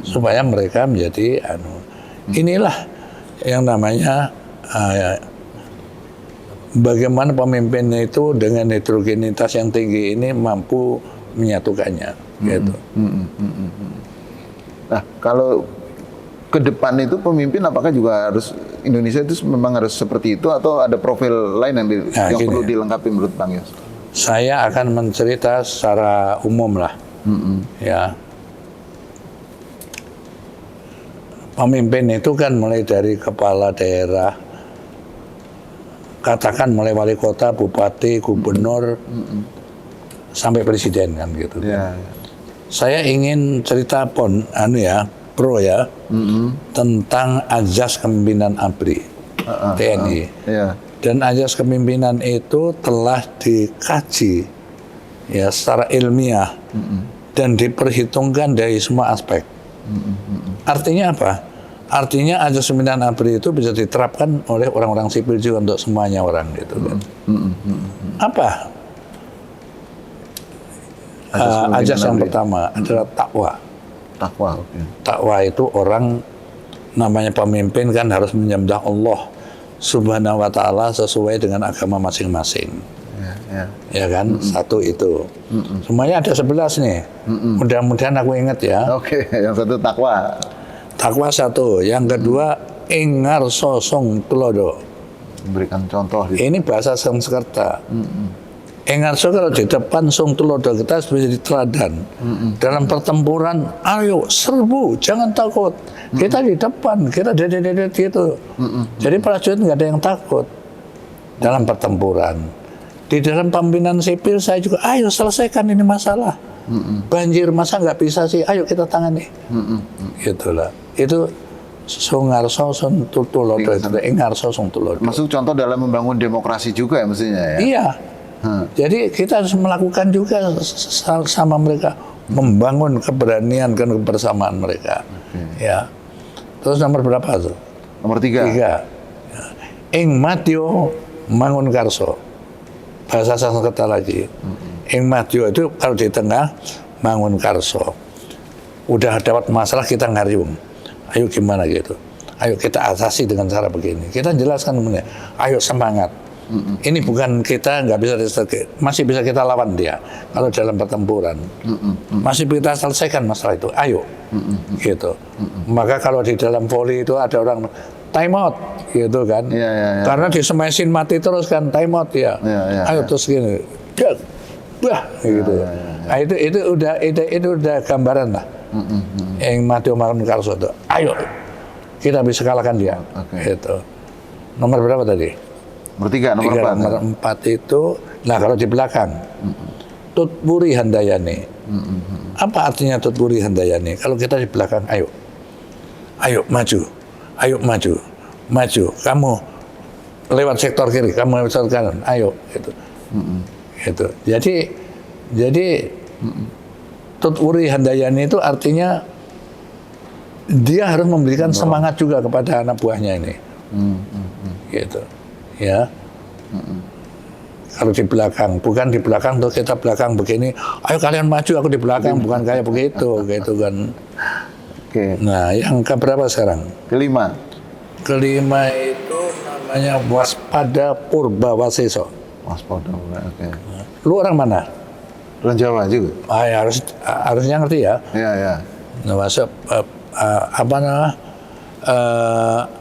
Supaya mereka menjadi inilah yang namanya bagaimana pemimpin itu dengan heterogenitas yang tinggi ini mampu menyatukannya gitu. Nah, kalau ke depan itu pemimpin apakah juga harus Indonesia itu memang harus seperti itu atau ada profil lain yang perlu dilengkapi menurut Bang Yos? Saya akan mencerita secara umum lah. Ya. Pemimpin itu kan mulai dari kepala daerah, katakan mulai wali kota, bupati, gubernur, sampai presiden kan gitu. Saya ingin cerita pro ya, tentang azas kepemimpinan ABRI, TNI. Dan azas kepemimpinan itu telah dikaji ya secara ilmiah dan diperhitungkan dari semua aspek. Artinya apa? Artinya azas kepemimpinan ABRI itu bisa diterapkan oleh orang-orang sipil juga untuk semuanya orang gitu kan. Apa? Azas yang pertama adalah takwa. Takwa itu orang namanya pemimpin kan harus menyembah Allah Subhanahu wa Ta'ala sesuai dengan agama masing-masing. Ya kan, satu itu. Semuanya ada 11 nih. Mudah-mudahan aku ingat ya. Yang satu takwa. Takwa satu. Yang kedua ingar sosong tulodo. Memberikan contoh. Ini bahasa Sanskerta. Engarso kalau di depan sung tulodo kita sebagai teladan. Dalam pertempuran, ayo serbu, jangan takut. Kita di depan, kita dedet gitu. Jadi prajurit nggak ada yang takut dalam pertempuran. Di dalam pimpinan sipil saya juga, ayo selesaikan ini masalah. Banjir masa nggak bisa sih, ayo kita tangani. Gitulah. Itu sungarso sung tulodo, engarso sung tulodo. Masuk contoh dalam membangun demokrasi juga ya mestinya ya. Iya. Jadi kita harus melakukan juga sama mereka, membangun keberanian dan kebersamaan mereka. Ya. Terus nomor berapa tuh? Nomor 3. Ing matyo mangun karso. Bahasa Sanskerta lagi. Ing matyo itu kalau di tengah mangun karso. Udah dapat masalah kita ngariung. Ayo gimana gitu. Ayo kita atasi dengan cara begini. Kita jelaskan sebenarnya. Ayo semangat. Ini bukan kita nggak bisa masih bisa kita lawan dia kalau dalam pertempuran. Masih kita selesaikan masalah itu. Ayo, gitu. Maka kalau di dalam voli itu ada orang time out, gitu kan? Karena disemesin mati terus kan, time out ya. Ayo terus gini, gitu. Nah, itu udah gambaran lah. Yang Matteo Mangarso itu. Ayo, kita bisa kalahkan dia. Gitu. Nomor berapa tadi? Nomor 3, nomor 4. Nomor 4 itu, nah kalau di belakang, Tutpuri Handayani. Apa artinya Tutpuri Handayani? Kalau kita di belakang, ayo maju, maju. Kamu lewat sektor kiri, kamu lewat sektor kanan, ayo. Gitu. Gitu. Jadi Tutpuri Handayani itu artinya dia harus memberikan semangat juga kepada anak buahnya ini. Gitu. Ya, kalau di belakang, bukan di belakang tuh kita belakang begini, ayo kalian maju, aku di belakang, bukan kayak begitu, gitu kan. Nah, yang keberapa sekarang? Kelima itu namanya Waspada Purbawaseso. Waspada, Lu orang mana? Orang Jawa juga. Ya, harusnya ngerti ya. Iya. Nah, masuk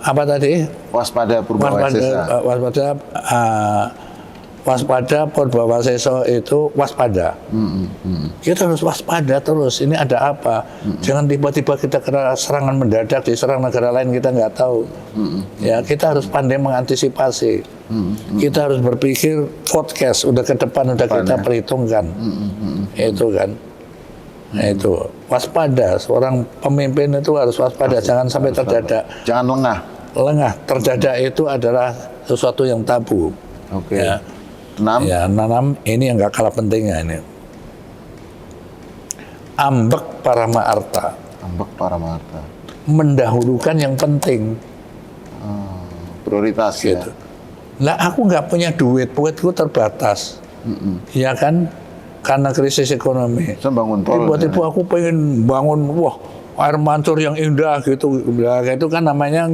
apa tadi? Waspada Purbawaseso. Waspada Purbawaseso itu waspada. Kita harus waspada terus. Ini ada apa? Jangan tiba-tiba kita kena serangan mendadak diserang negara lain kita nggak tahu. Ya, kita harus pandai mengantisipasi. Kita harus berpikir forecast. Udah ke depan udah kita perhitungkan. Itu kan. Nah, itu waspada, seorang pemimpin itu harus waspada, jangan sampai terdadak. Jangan lengah. Terdadak itu adalah sesuatu yang tabu. Ya. 6. Ya, 6 ini yang nggak kalah pentingnya ini. Ambek Parama Arta. Mendahulukan yang penting. Prioritas gitu. Lah aku nggak punya duitku terbatas. Ya kan? Karena krisis ekonomi. Tiba-tiba aku pengen bangun, air mancur yang indah gitu. Itu kan namanya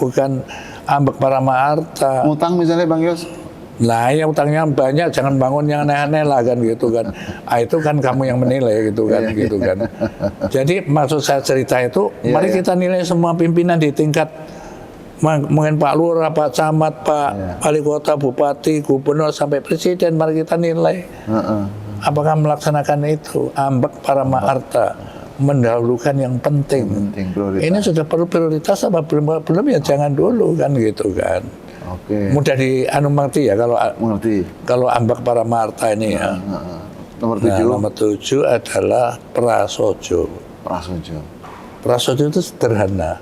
bukan Ambek Parama Arta. Utang misalnya Bang Yos? Nah, ya utangnya banyak, jangan bangun yang aneh-aneh lah kan gitu kan. Itu kan kamu yang menilai gitu kan, gitu kan. Jadi maksud saya cerita itu, mari kita nilai semua pimpinan di tingkat mungkin Pak Lurah, Pak Camat, Pak Wali Kota, Bupati, Gubernur sampai Presiden, mari kita nilai apakah melaksanakan itu. Ambek Parama Arta, mendahulukan yang penting. Ini sudah perlu prioritas apa belum ya jangan dulu kan gitu kan. Mudah mengerti ya kalau Ambek Parama Arta ini ya. Nomor 7 adalah Prasojo. Prasojo itu sederhana.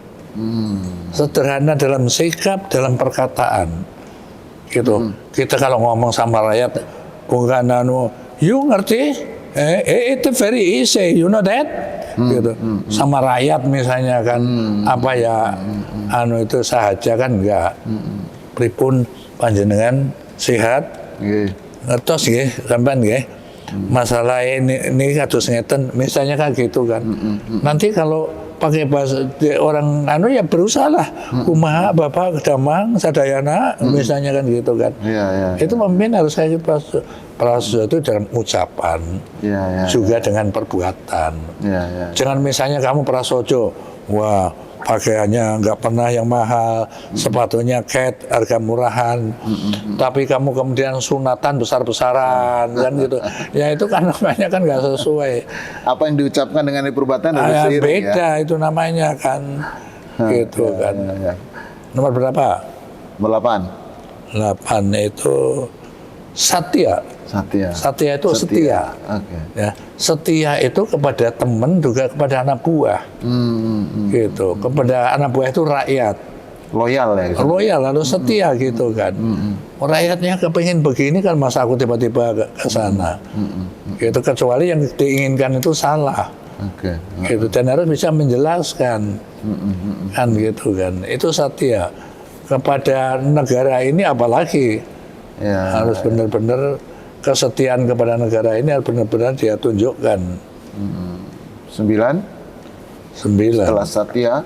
Sederhana dalam sikap, dalam perkataan, gitu. Kita kalau ngomong sama rakyat, bukan you ngerti? Itu very easy, you know that? Gitu. Sama rakyat misalnya kan, apa ya, itu sahaja kan enggak. Pripun panjenengan sehat? Ngertos nggih, sampean nggih. Masalah ini kados ngeten, misalnya kan gitu kan. Nanti kalau pakai bahasa orang ya berusaha lah kumaha bapak damang sadayana misalnya kan gitu kan. Itu pemimpin harus saya prasojo itu dengan ucapan juga dengan perbuatan. Jangan misalnya kamu prasojo, wah pakaiannya nggak pernah yang mahal, sepatunya cat harga murahan, tapi kamu kemudian sunatan besar-besaran kan gitu. Ya itu kan namanya kan nggak sesuai. Apa yang diucapkan dengan perbuatan harus seiring, beda ya? Itu namanya kan gitu kan. Nomor berapa? 8 itu Satya itu setia. Ya, setia itu kepada teman juga kepada anak buah. Gitu. Kepada anak buah itu rakyat. Loyal ya. Loyal lalu setia gitu kan. Rakyatnya kepingin begini kan masa aku tiba-tiba ke sana. Gitu, kecuali yang diinginkan itu salah. Gitu, dan harus bisa menjelaskan. Kan gitu kan. Itu setia. Kepada negara ini apalagi harus benar-benar kesetiaan kepada negara ini harus benar-benar dia tunjukkan. 9 setelah Satya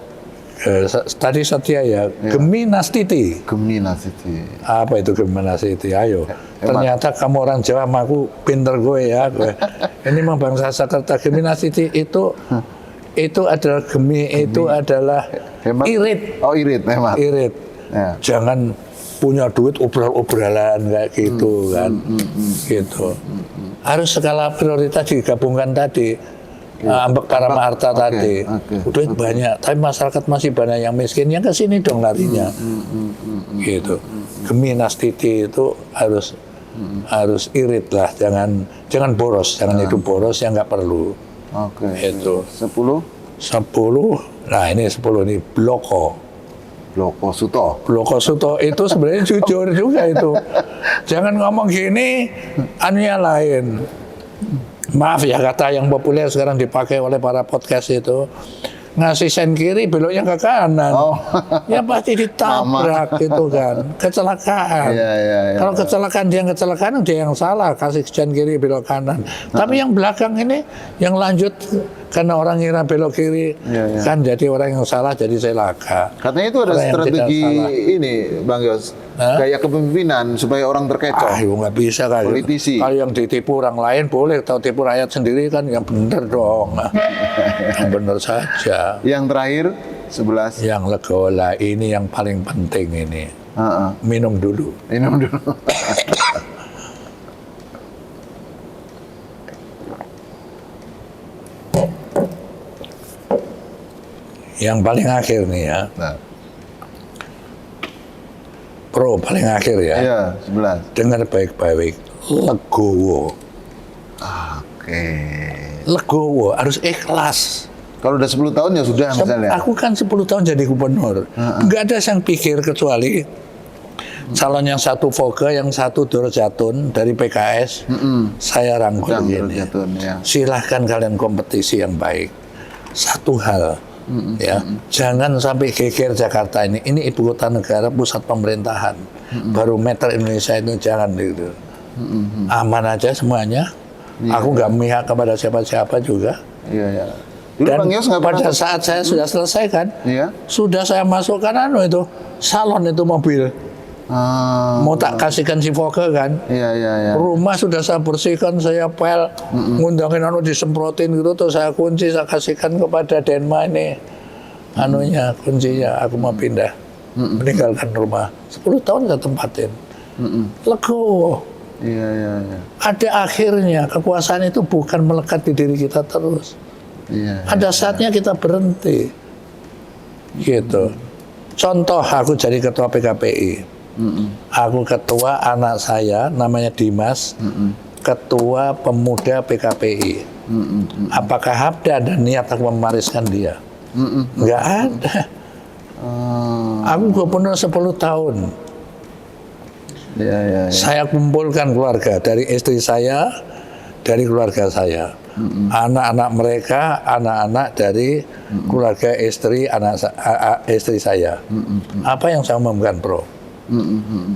Tadi Satya ya, Geminastiti. Geminastiti. Apa itu Geminastiti? Ayo. Ternyata kamu orang Jawa, aku pinter gue ya. Ini memang bangsa Sakerta. Geminastiti itu adalah itu adalah Hemat. irit. Oh, irit, hemat. Irit. Ya. Jangan punya duit obral-obralan kayak gitu kan. Gitu. Harus skala prioritas digabungkan tadi. Ambek para harta tadi, duit banyak, tapi masyarakat masih banyak yang miskin, yang ke sini dong larinya, gitu. Geminastiti itu harus irit lah, jangan boros, jangan hidup boros yang nggak perlu. Oke. Itu 10. Nah ini 10 ini Bloko Suto itu sebenarnya jujur juga itu. Jangan ngomong gini, anunya lain. Maaf ya, kata yang populer sekarang dipakai oleh para podcast itu, ngasih sen kiri beloknya ke kanan. Ya pasti ditabrak gitu kan, kecelakaan. Kalau kecelakaan dia yang salah, kasih sen kiri belok kanan. Tapi yang belakang ini yang lanjut karena orang ngira belok kiri kan jadi orang yang salah, jadi celaka. Katanya itu ada strategi ini, Bang Yos, gaya kepemimpinan supaya orang terkecoh. Nggak bisa kan. Politisi. Kalau yang ditipu orang lain boleh, tahu tipu rakyat sendiri kan yang benar dong. Yang benar saja. Yang terakhir 11. Yang legola ini yang paling penting ini. Minum dulu. Yang paling akhir nih ya. Pro paling akhir ya. Iya, 11. Dengar baik-baik. Legowo. Oke. Legowo, harus ikhlas. Kalau udah 10 tahun ya sudah misalnya. Aku kan 10 tahun jadi gubernur. Nggak ada yang pikir kecuali calon yang satu Voga, yang satu Dorjatun dari PKS. Saya rangkul gini. Silahkan kalian kompetisi yang baik. Satu hal. Ya, jangan sampai geger Jakarta ini ibu kota negara, pusat pemerintahan, barometer Indonesia itu jangan gitu. Aman aja semuanya. Aku nggak memihak kepada siapa-siapa juga. Dulu Dan Bang Yos pada saat saya sudah selesai kan, sudah saya masukkan itu salon itu mobil. Mau tak kasihkan si Voga kan. Rumah sudah saya bersihkan, saya pel, ngundangin disemprotin gitu, terus saya kunci, saya kasihkan kepada Denma ini kuncinya, aku mau pindah, meninggalkan rumah. 10 tahun saya tempatin. Legowo. Ada akhirnya, kekuasaan itu bukan melekat di diri kita terus. Ada saatnya kita berhenti. Gitu. Contoh, aku jadi ketua PKPI. Aku ketua, anak saya namanya Dimas, ketua pemuda PKPI. Apakah ada niat aku memariskan dia? Enggak ada. Aku gubernur 10 tahun. Saya kumpulkan keluarga, dari istri saya, dari keluarga saya. Anak-anak mereka, anak-anak dari keluarga istri istri saya. Apa yang saya umumkan, Bro?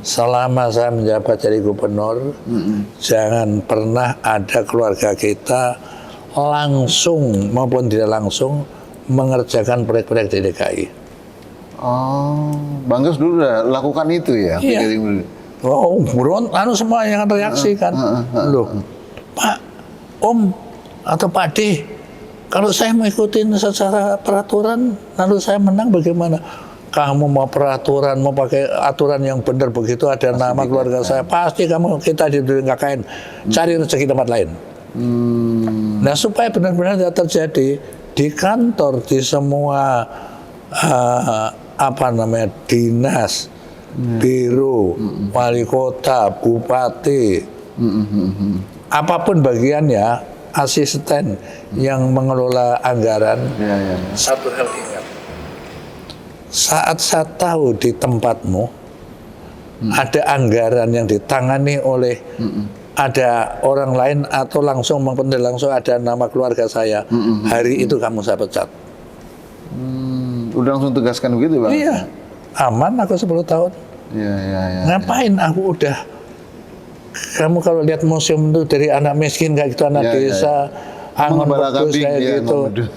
Selama saya menjabat jadi gubernur, jangan pernah ada keluarga kita langsung maupun tidak langsung mengerjakan proyek-proyek di DKI. Bang Yos dulu udah lakukan itu ya? Iya. Buron, semua yang reaksi kan. Loh, Pak, Om atau Pak D, kalau saya mengikuti secara peraturan, lalu saya menang bagaimana? Kamu mau peraturan, mau pakai aturan yang benar begitu, ada pasti nama keluarga saya, pasti kita didengkain, cari rezeki tempat lain. Nah, supaya benar-benar tidak terjadi di kantor, di semua dinas, biro, wali kota, bupati, apapun bagiannya, asisten yang mengelola anggaran, satu hal ingat. Saat saya tahu di tempatmu ada anggaran yang ditangani oleh ada orang lain atau langsung maupun tidak langsung ada nama keluarga saya, hari itu kamu saya pecat. Udah langsung tegaskan begitu, Bang? Iya, aman aku 10 tahun. Ngapain aku udah. Kamu kalau lihat museum itu dari anak miskin kayak gitu, anak desa, angon Pengembala pedus kambing, kayak iya, gitu. angon pedus.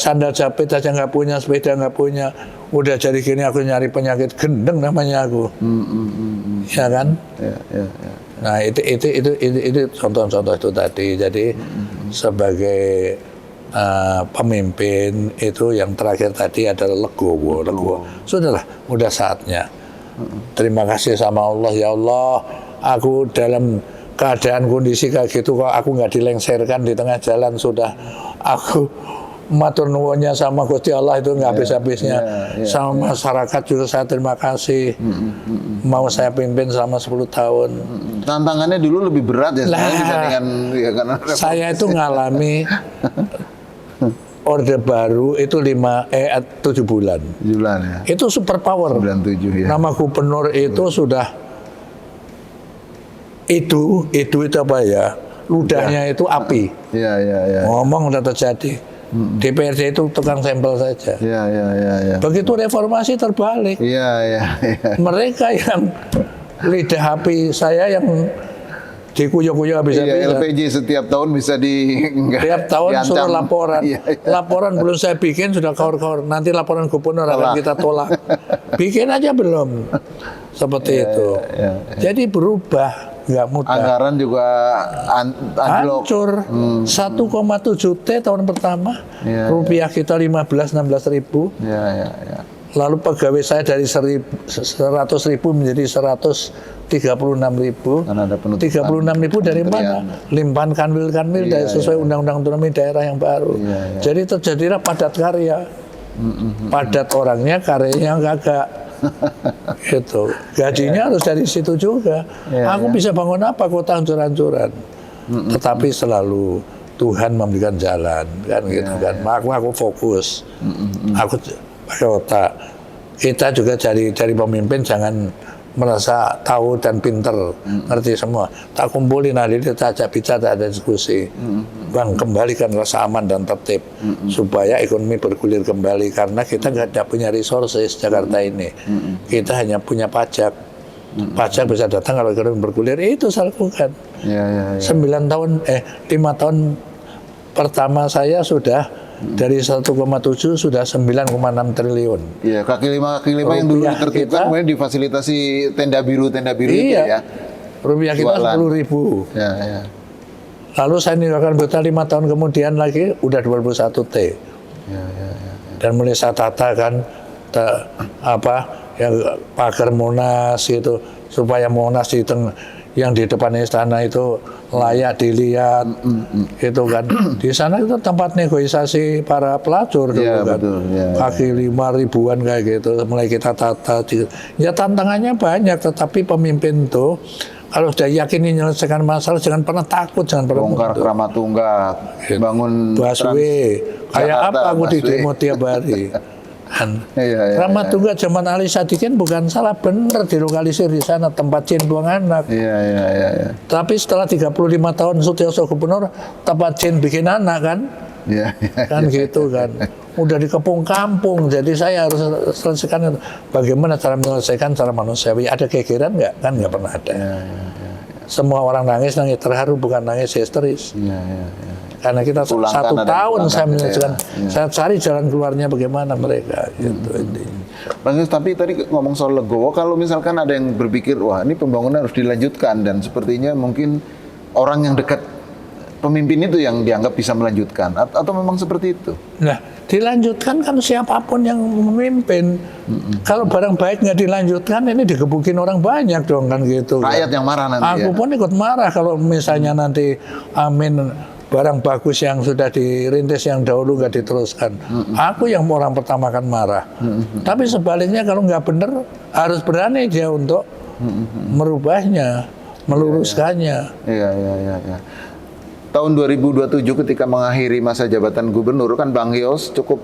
Sandal jepit aja nggak punya, sepeda nggak punya. Udah jadi gini aku nyari penyakit gendeng namanya aku. Ya kan? Ya, ya, ya. Nah itu contoh-contoh itu tadi. Jadi sebagai pemimpin itu yang terakhir tadi adalah legowo. Sudahlah, udah saatnya. Terima kasih sama Allah, ya Allah. Aku dalam keadaan kondisi kayak gitu kok aku nggak dilengserkan di tengah jalan, sudah aku matur nuwunnya sama Gusti Allah itu nggak habis-habisnya. Sama masyarakat juga saya terima kasih. Mau saya pimpin selama 10 tahun. Tantangannya dulu lebih berat ya sebenarnya dibandingkan ya, karena Saya itu ngalami Orde Baru itu 7 bulan. 7 bulan ya. Itu super power. 97 ya. Nama gubernur itu sudah itu apa ya? Ludahnya itu api. Iya, iya, iya. Ngomong udah terjadi. DPRD itu tukang sampel saja. Iya, iya, iya, iya. Begitu reformasi terbalik. Iya, iya, iya. Mereka yang lidah api, saya yang dikuyok-kuyok Iya, habis-habisan. LPG setiap tahun bisa Tiap tahun diancam. suruh laporan. Iya, iya. Laporan belum saya bikin sudah kaur-kaur. Nanti laporan gubernur akan kita tolak. Bikin aja belum. Seperti itu. iya. Jadi berubah, nggak mudah. Anggaran juga anjlok. Hancur. 1,7 T tahun pertama. Iya, Rupiah kita 15-16 ribu. Iya, iya, iya. Lalu pegawai saya dari 100 ribu menjadi 136 ribu. Karena ada penutupan 36 ribu dari mana? Limpahan kanwil dari sesuai undang-undang otonomi daerah yang baru. Iya, iya. Jadi terjadilah padat karya. Padat orangnya, karyanya kagak. Gitu. Gajinya harus dari situ juga. Iya, Aku bisa bangun apa kota hancur-hancuran. Tetapi selalu Tuhan memberikan jalan, kan gitu kan. Aku fokus. Aku pakai otak. Kita juga cari pemimpin jangan merasa tahu dan pinter, ngerti semua. Tak kumpulin ahli, kita ajak bicara, ada diskusi. Bang, kembalikan rasa aman dan tertib supaya ekonomi bergulir kembali, karena kita nggak punya resources Jakarta ini. Kita hanya punya pajak. Pajak bisa datang kalau ekonomi bergulir, itu saya lakukan. Iya, iya, iya. 5 tahun pertama saya sudah dari 1,7 sudah 9,6 triliun. Iya, kaki lima yang dulu Rupiah ditertibkan kita- kemudian difasilitasi tenda biru itu Iya. ya. Rupiah kita Jualan. 10.000. Ya, ya. Lalu saya ninggalkan Beta 5 tahun kemudian lagi udah 21 T. Ya, ya, ya. Dan mulai saya tata kan yang pagar Monas itu supaya Monas yang di depan istana itu layak dilihat. Itu kan di sana itu tempat negosiasi para pelacur dulu Iya, kan. betul, iya, Kaki 5 ribuan kayak gitu, mulai kita tata. Ya tantangannya banyak, tetapi pemimpin tuh kalau sudah yakin menyelesaikan masalah, jangan pernah takut, jangan pernah Bongkar mundur. Kramat Tunggak, bangun Busway, kayak Jakarta, apa aku di busway. demo tiap hari. Iya, Kramat Tunggak zaman Ali Sadikin bukan salah, bener dilokalisir di sana tempat Cin buang anak. Iya, iya, iya, iya. Tapi setelah 35 tahun Sutioso gubernur, tempat Cin bikin anak kan, Iya, iya. kan gitu kan. Udah dikepung kampung, jadi saya harus selesaikan itu. Bagaimana cara menyelesaikan cara manusiawi? Ada kegeran nggak? Kan nggak pernah ada. Semua orang nangis terharu, bukan nangis histeris. Iya, iya, iya. Karena kita Pulangkan, 1 ada tahun pulangkan, saya menyelesaikan, iya. saya cari jalan keluarnya bagaimana mereka. Gitu intinya. Bang Yus, tapi tadi ngomong soal legowo, kalau misalkan ada yang berpikir, wah ini pembangunan harus dilanjutkan, dan sepertinya mungkin orang yang dekat pemimpin itu yang dianggap bisa melanjutkan, atau memang seperti itu? Nah, dilanjutkan kan siapapun yang memimpin. Kalau barang baik nggak dilanjutkan, ini digebukin orang banyak dong kan gitu. Rakyat yang marah nanti Aku ya? pun ikut marah kalau misalnya nanti amin barang bagus yang sudah dirintis yang dahulu nggak diteruskan. Aku yang orang pertama kan marah. Tapi sebaliknya kalau nggak benar harus berani dia untuk merubahnya, meluruskannya. Iya, iya, iya, iya. Tahun 2027 ketika mengakhiri masa jabatan gubernur kan Bang Yos cukup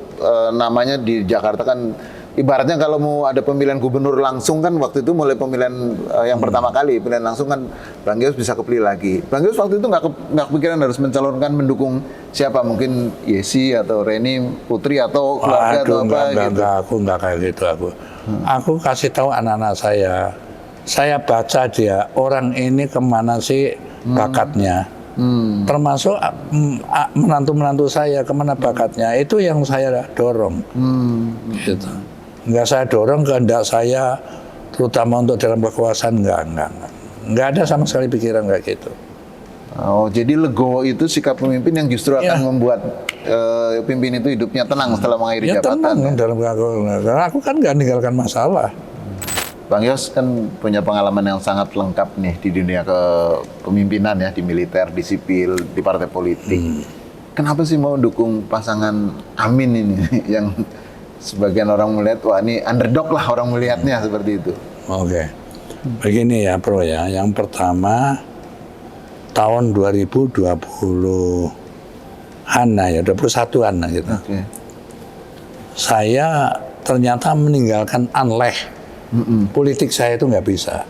namanya di Jakarta kan ibaratnya kalau mau ada pemilihan gubernur langsung kan waktu itu mulai pemilihan yang pertama kali pemilihan langsung kan Bang Yos bisa kepilih lagi. Bang Yos waktu itu nggak kepikiran harus mencalonkan mendukung siapa, mungkin Yesi atau Reni Putri atau keluarga atau apa gitu. Enggak, aku enggak kayak gitu aku. Aku kasih tahu anak-anak saya baca dia orang ini kemana sih bakatnya. Termasuk menantu-menantu saya kemana bakatnya, itu yang saya dorong. Gitu. Nggak saya dorong kehendak saya, terutama untuk dalam kekuasaan, nggak ada sama sekali pikiran kayak gitu. Oh, jadi legowo itu sikap pemimpin yang justru akan membuat pimpin itu hidupnya tenang setelah mengakhiri Ya jabatan. tenang dalam karena aku kan nggak meninggalkan masalah. Bang Yos kan punya pengalaman yang sangat lengkap nih di dunia kepemimpinan ya, di militer, di sipil, di partai politik. Kenapa sih mau dukung pasangan Amin ini yang sebagian orang melihat, wah ini underdog lah orang melihatnya seperti itu. Oke. Begini ya Bro ya, yang pertama tahun 2020-an ya, 21-an gitu. Oke. Saya ternyata meninggalkan anleh. Politik saya itu nggak bisa,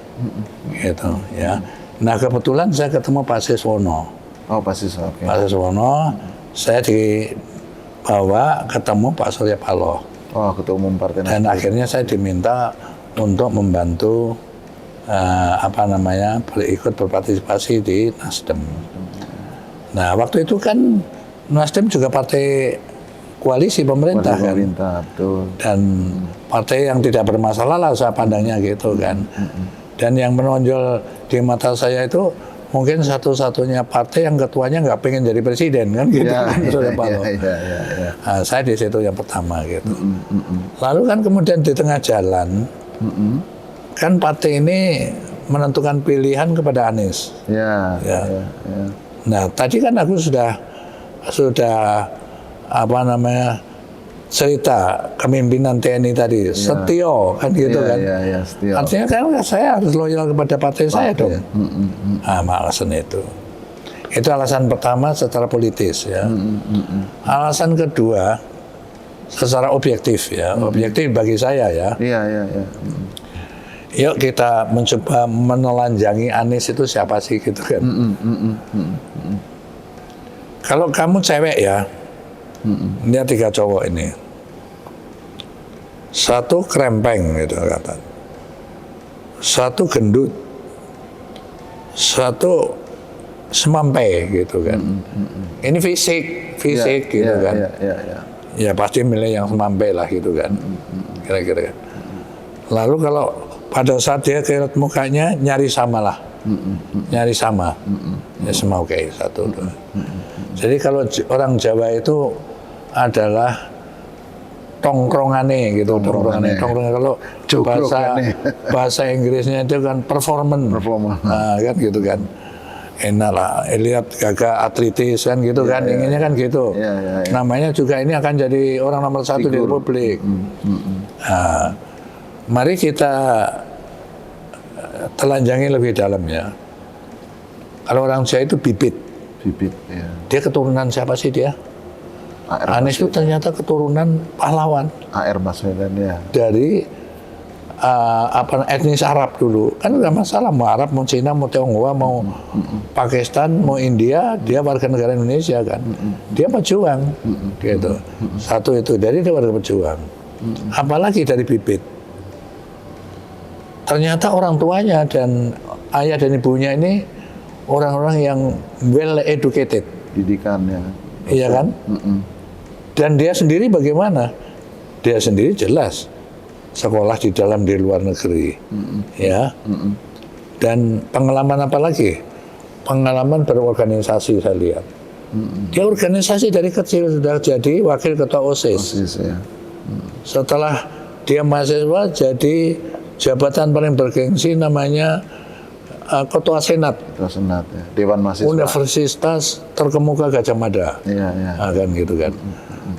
gitu ya. Nah kebetulan saya ketemu Pak Siswono. Oh pasti oke. Pak Siswono, saya dibawa ketemu Pak Surya Paloh. Oh ketua umum partai Dan Nasdem. akhirnya saya diminta untuk membantu ikut berpartisipasi di Nasdem. Nah waktu itu kan Nasdem juga partai koalisi pemerintah kan. Pemerintah, betul. Dan partai yang tidak bermasalah lah saya pandangnya gitu kan. Dan yang menonjol di mata saya itu mungkin satu-satunya partai yang ketuanya nggak pengen jadi presiden kan gitu kan, Surya Paloh. Nah, saya di situ yang pertama gitu. Lalu kan kemudian di tengah jalan kan partai ini menentukan pilihan kepada Anies. Ya. Nah tadi kan aku sudah cerita kepemimpinan TNI tadi, setio kan gitu kan. Setio. Artinya kan saya harus loyal kepada partai saya dong. Alasan itu. Itu alasan pertama secara politis ya. Alasan kedua secara objektif ya. Objektif bagi saya ya. Iya. Yuk kita mencoba menelanjangi Anies itu siapa sih gitu kan. Kalau kamu cewek ya, lihat 3 cowok ini. Satu krempeng gitu kata. Satu gendut. Satu semampai gitu kan. Ini fisik gitu kan. Ya pasti milih yang semampai lah gitu kan. Kira-kira. Lalu kalau pada saat dia lihat mukanya nyari sama lah. Nyari sama. Ya semua oke, satu dua. Jadi kalau orang Jawa itu adalah tongkrongane gitu, tongkrongane. Kalau bahasa Inggrisnya itu kan performance. Nah, kan gitu kan. Enak lah, lihat gagah atletis kan gitu kan, inginnya kan gitu. Namanya juga ini akan jadi orang nomor 1 di Republik. Nah, mari kita telanjangi lebih dalam ya. Kalau orang Jawa itu bibit. Ya. Dia keturunan siapa sih dia? AR Anies itu ternyata keturunan pahlawan AR Baswedan ya. dari etnis Arab dulu. Kan nggak masalah mau Arab, mau Cina, mau Tionghoa, mau Pakistan, mau India, dia warga negara Indonesia kan. Dia pejuang gitu. Satu itu dari dia warga pejuang. Apalagi dari bibit. Ternyata orang tuanya dan ayah dan ibunya ini orang-orang yang well educated. Didikannya. Iya kan? Dan dia sendiri bagaimana? Dia sendiri jelas sekolah di dalam di luar negeri, ya. Dan pengalaman apa lagi? Pengalaman berorganisasi saya lihat. Dia organisasi dari kecil sudah jadi wakil ketua OSIS. Ya. Setelah dia mahasiswa jadi jabatan paling bergengsi namanya Ketua Senat. Ketua Senat ya. Dewan Mahasiswa. Universitas terkemuka Gajah Mada. Iya. Nah, kan gitu kan.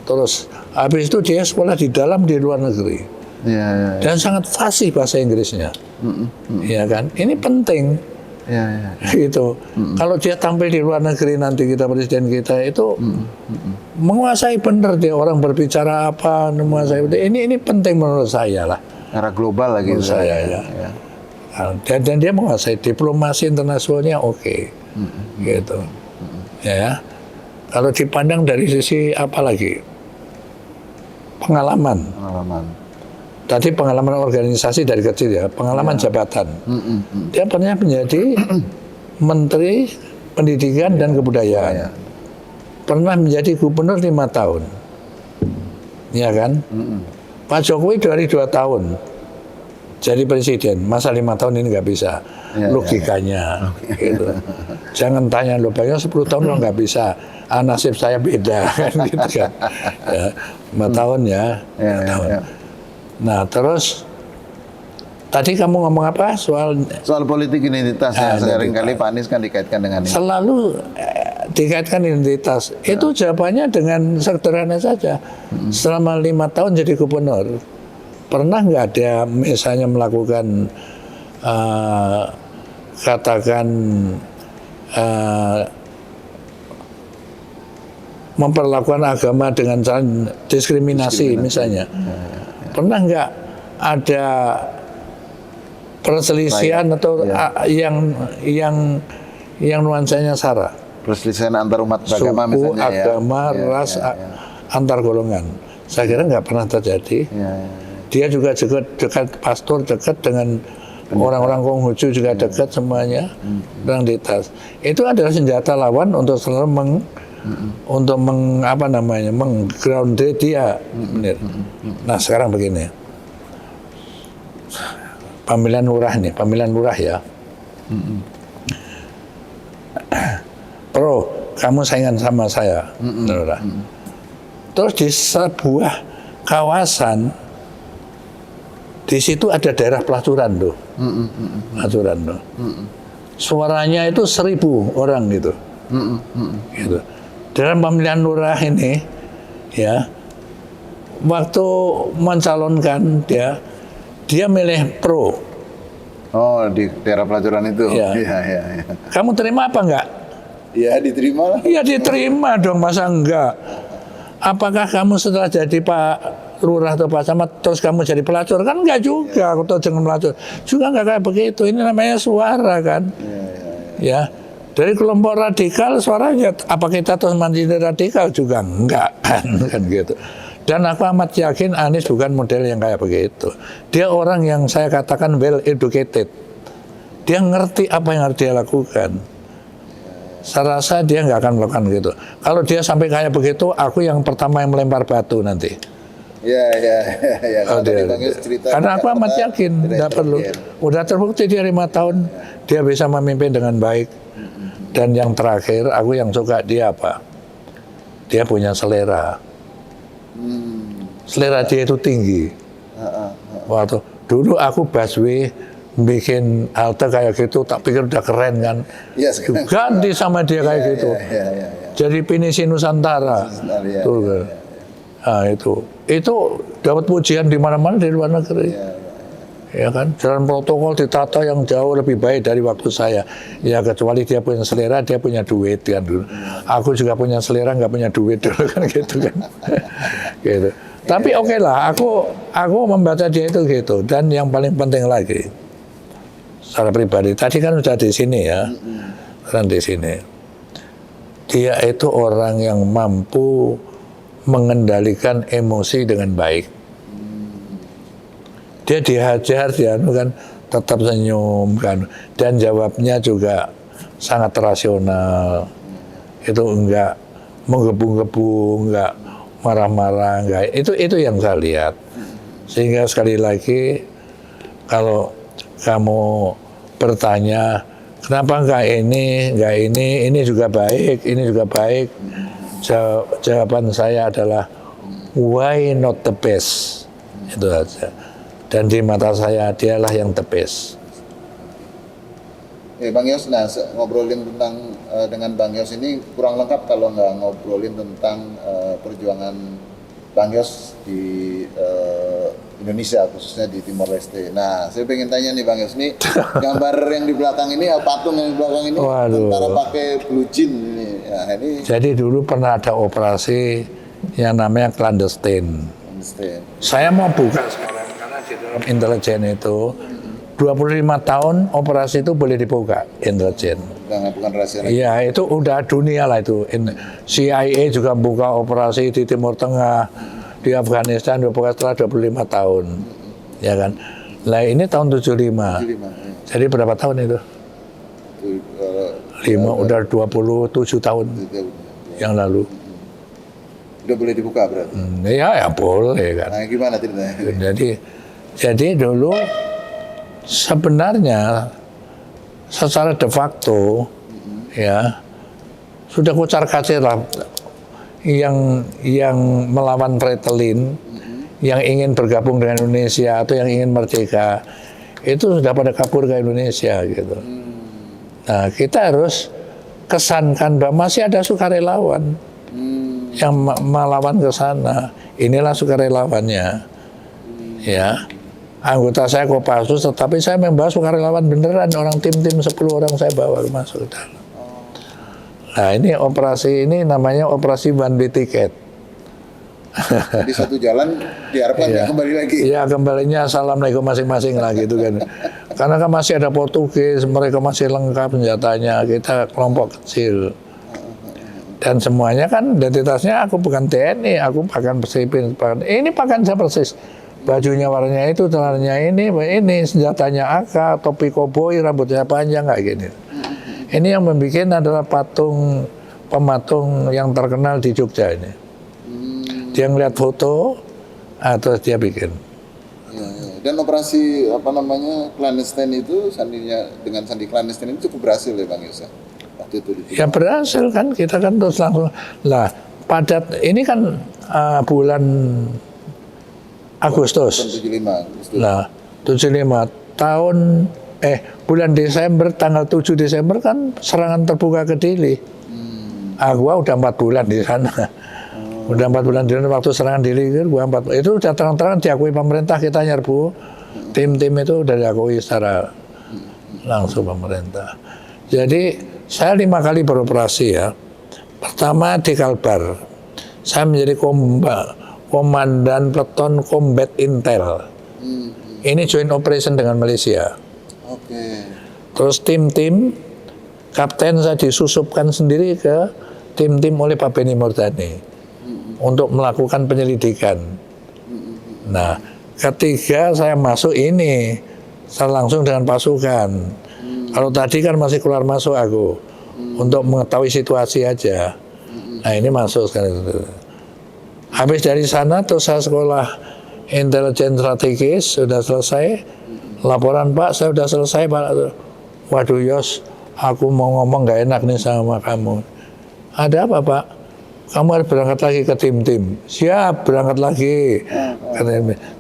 Terus habis itu dia sekolah di dalam di luar negeri. Iya. Dan sangat fasih bahasa Inggrisnya. Iya kan? Ini penting. Iya. Gitu. Kalau dia tampil di luar negeri nanti kita presiden kita itu menguasai benar dia orang berbicara apa, menguasai. Ini penting menurut saya lah. Era global lagi Menurut saya ya. Dan dia menguasai diplomasi internasionalnya oke. Gitu. Ya. Kalau dipandang dari sisi apa lagi? Pengalaman. Tadi pengalaman organisasi dari kecil ya, pengalaman jabatan. Dia pernah menjadi menteri Pendidikan dan Kebudayaan. Pernah menjadi gubernur 5 tahun. Ya kan? Pak Jokowi dari 2 tahun jadi presiden, masa 5 tahun ini nggak bisa. Logikanya. Gitu. Jangan tanya lo, Bang Yos 10 tahun lo nggak bisa. Nasib saya beda kan gitu kan. Ya, 5 tahun ya. 5 tahun. Nah, terus tadi kamu ngomong apa soal politik identitas yang seringkali Pak Anies kan dikaitkan dengan ini. Selalu dikaitkan identitas. Itu jawabannya dengan sederhana saja. Selama 5 tahun jadi gubernur, pernah nggak dia misalnya melakukan katakan memperlakukan agama dengan cara diskriminasi misalnya. Pernah nggak ada perselisihan atau yang nuansanya sara? Perselisihan antar umat beragama Suku, misalnya agama, ras, antar golongan. Saya kira nggak pernah terjadi. Dia juga dekat pastor, dekat dengan orang-orang Konghucu juga dekat semuanya. Identitas. Itu adalah senjata lawan untuk selalu mengground dia. Nah, sekarang begini. Pemilihan lurah ya. Pro, kamu saingan sama saya, lurah. Terus di sebuah kawasan, di situ ada daerah pelacuran tuh, Suaranya itu 1.000 orang gitu. Gitu. Dalam pemilihan lurah ini, ya, waktu mencalonkan dia milih pro. Oh, di daerah pelacuran itu. Ya. Kamu terima apa enggak? Ya, diterima lah. Ya diterima dong, masa enggak? Apakah kamu setelah jadi Pak Lurah atau Pak Camat terus kamu jadi pelacur? Kan enggak juga, atau jangan pelacur. Juga enggak kayak begitu. Ini namanya suara kan. Ya. Dari kelompok radikal suaranya, apa kita terus menjadi radikal juga enggak kan gitu. Dan aku amat yakin Anies bukan model yang kayak begitu. Dia orang yang saya katakan well educated. Dia ngerti apa yang harus dia lakukan. Saya rasa dia nggak akan melakukan gitu. Kalau dia sampai kayak begitu, aku yang pertama yang melempar batu nanti. Karena aku amat yakin, tidak perlu. Udah terbukti dia 5 tahun, dia bisa memimpin dengan baik. Dan yang terakhir, aku yang suka dia apa? Dia punya selera. Selera dia itu tinggi. Waktu dulu aku busway bikin halte kayak gitu, tak pikir udah keren kan. Ganti sama dia kayak gitu. Jadi pinisi Nusantara. Nah, itu dapat pujian di mana-mana di luar negeri. Ya kan, jalan protokol ditata yang jauh lebih baik dari waktu saya. Ya kecuali dia punya selera, dia punya duit kan dulu. Aku juga punya selera, nggak punya duit dulu kan gitu kan. Gitu. Tapi oke lah, aku membaca dia itu gitu. Dan yang paling penting lagi, secara pribadi, tadi kan sudah di sini ya, kan di sini. Dia itu orang yang mampu mengendalikan emosi dengan baik. Dia dihajar, dia kan tetap senyum kan, dan jawabnya juga sangat rasional. Itu enggak menggebu-gebu, enggak marah-marah, enggak. Itu yang saya lihat. Sehingga sekali lagi, kalau kamu bertanya kenapa enggak ini juga baik, ini juga baik. Jawaban saya adalah why not the best? Itu saja. Dan di mata saya dialah yang the best. Bang Yos, nah ngobrolin tentang dengan Bang Yos ini kurang lengkap kalau nggak ngobrolin tentang perjuangan Bang Yos di Indonesia, khususnya di Timor Leste. Nah, saya pengen tanya nih Bang Yos, nih gambar yang di belakang ini, patung yang di belakang ini, tentara pakai blue jean ini. Nah, ini. Jadi dulu pernah ada operasi yang namanya clandestine. Saya mau buka sekarang karena di dalam intelijen itu 25 tahun operasi itu boleh dibuka intelijen. Bukan rahasia lagi. Iya, itu udah dunia lah itu. CIA juga buka operasi di Timur Tengah, di Afghanistan dibuka setelah 25 tahun. Ya kan? Lah ini tahun 75. Jadi berapa tahun itu? Udah 27 tahun yang lalu. Udah boleh dibuka berarti. Ya boleh kan. Nah, gimana ceritanya? Jadi dulu sebenarnya secara de facto ya sudah kocar-kacir lah yang melawan Fretilin, yang ingin bergabung dengan Indonesia atau yang ingin merdeka itu sudah pada kabur ke Indonesia gitu. Nah, kita harus kesankan bahwa masih ada sukarelawan yang melawan ke sana. Inilah sukarelawannya. Ya. Anggota saya Kopassus, tetapi saya membawa sukarelawan beneran, orang tim-tim 10 orang saya bawa masuk ke dalam. Nah, ini operasi ini namanya operasi one way ticket. Di satu jalan diharapkan nggak kembali lagi. Iya, kembalinya assalamualaikum masing-masing lah gitu kan. Karena kan masih ada Portugis, mereka masih lengkap senjatanya, kita kelompok kecil. Dan semuanya kan identitasnya aku bukan TNI, aku pakaian sipil, ini pakaian saya persis. Bajunya warnanya itu, celananya ini senjatanya AK, topi koboi, rambutnya panjang kayak gini. Ini yang membuat adalah pematung yang terkenal di Jogja ini. Dia ngeliat foto, terus dia bikin. Ya. Dan operasi clandestine itu dengan sandi clandestine itu cukup berhasil ya Bang Yos. Waktu itu ya berhasil kan, kita kan terus langsung lah padat. Ini kan bulan Agustus. 75. Nah, 75 tahun bulan Desember, tanggal 7 Desember kan serangan terbuka ke Dili. Gua udah 4 bulan di sana. Udah 4 bulan di sana waktu serangan Dili itu udah terang-terangan diakui pemerintah, kita nyerbu. Tim-tim itu udah diakui secara langsung pemerintah. Jadi saya 5 kali beroperasi ya. Pertama di Kalbar. Saya menjadi komandan peleton Combat Intel. Ini joint operation dengan Malaysia. Oke. Terus tim-tim kapten saya disusupkan sendiri ke tim-tim oleh Pak Benny Murdani untuk melakukan penyelidikan. Nah, ketiga saya masuk ini, saya langsung dengan pasukan. Kalau tadi kan masih keluar masuk aku untuk mengetahui situasi aja. Nah, ini masuk sekarang. Habis dari sana terus saya sekolah intelijen strategis, sudah selesai. Laporan Pak, saya sudah selesai Pak. Waduh Yos, aku mau ngomong gak enak nih sama kamu. Ada apa Pak? Kamu harus berangkat lagi ke tim-tim. Siap, berangkat lagi.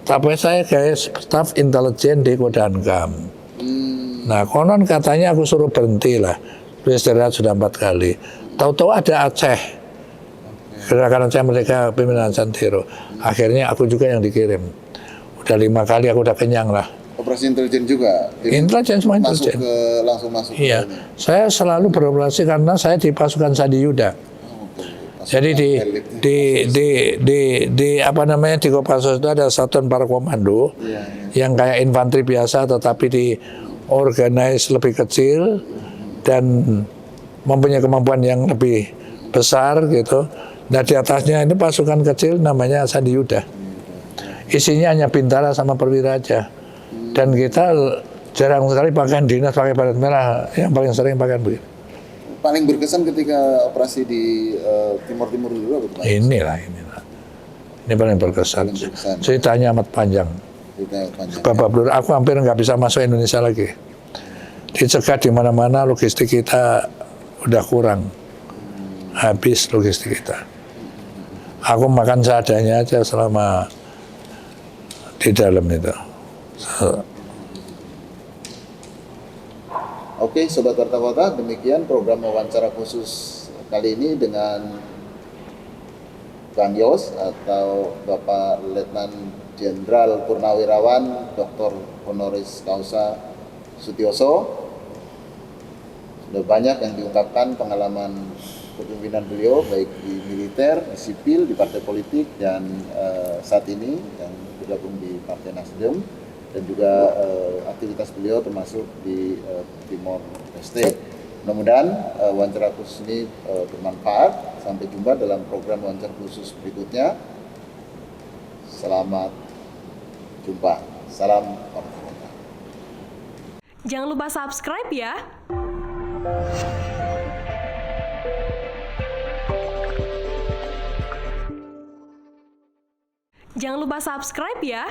Tapi saya guys staf intelijen di Kodankam. Nah, konon katanya aku suruh berhenti lah. Istirahat sudah 4 kali. Tahu-tahu ada Aceh. Gerakan Aceh Merdeka Pimpinan Santero. Akhirnya aku juga yang dikirim. Udah 5 kali aku udah kenyang lah. Operasi intelijen juga. Intelijen semua intelijen. Langsung masuk. Iya. Saya selalu beroperasi karena saya di pasukan Sandi Yuda. Jadi di Kopassus itu ada satuan para komando yang kayak infanteri biasa tetapi di organize lebih kecil dan mempunyai kemampuan yang lebih besar gitu. Nah di atasnya ini pasukan kecil namanya Sandi Yuda. Isinya hanya bintara sama perwira aja. Dan kita jarang sekali pakaian dinas pakai baret merah, yang paling sering pakaian begini. Paling berkesan ketika operasi di Timur dulu apa Pak? Inilah. Ini paling berkesan. Ceritanya amat panjang. Bapak Blur, aku hampir nggak bisa masuk Indonesia lagi. Dicegat di mana-mana, logistik kita udah kurang. Habis logistik kita. Aku makan seadanya aja selama di dalam itu. Oke, Sobat Warta Kota, demikian program wawancara khusus kali ini dengan Bang Yos atau Bapak Letnan Jenderal Purnawirawan Dr. Honoris Causa Sutioso. Sudah banyak yang diungkapkan pengalaman kepemimpinan beliau baik di militer, di sipil, di partai politik dan saat ini yang bergabung di Partai Nasdem dan juga aktivitas beliau termasuk di Timor Leste. Mudah-mudahan wawancara khusus ini bermanfaat. Sampai jumpa dalam program wawancara khusus berikutnya. Selamat jumpa. Salam warahmatullahi wabarakatuh. Jangan lupa subscribe ya. Jangan lupa subscribe ya.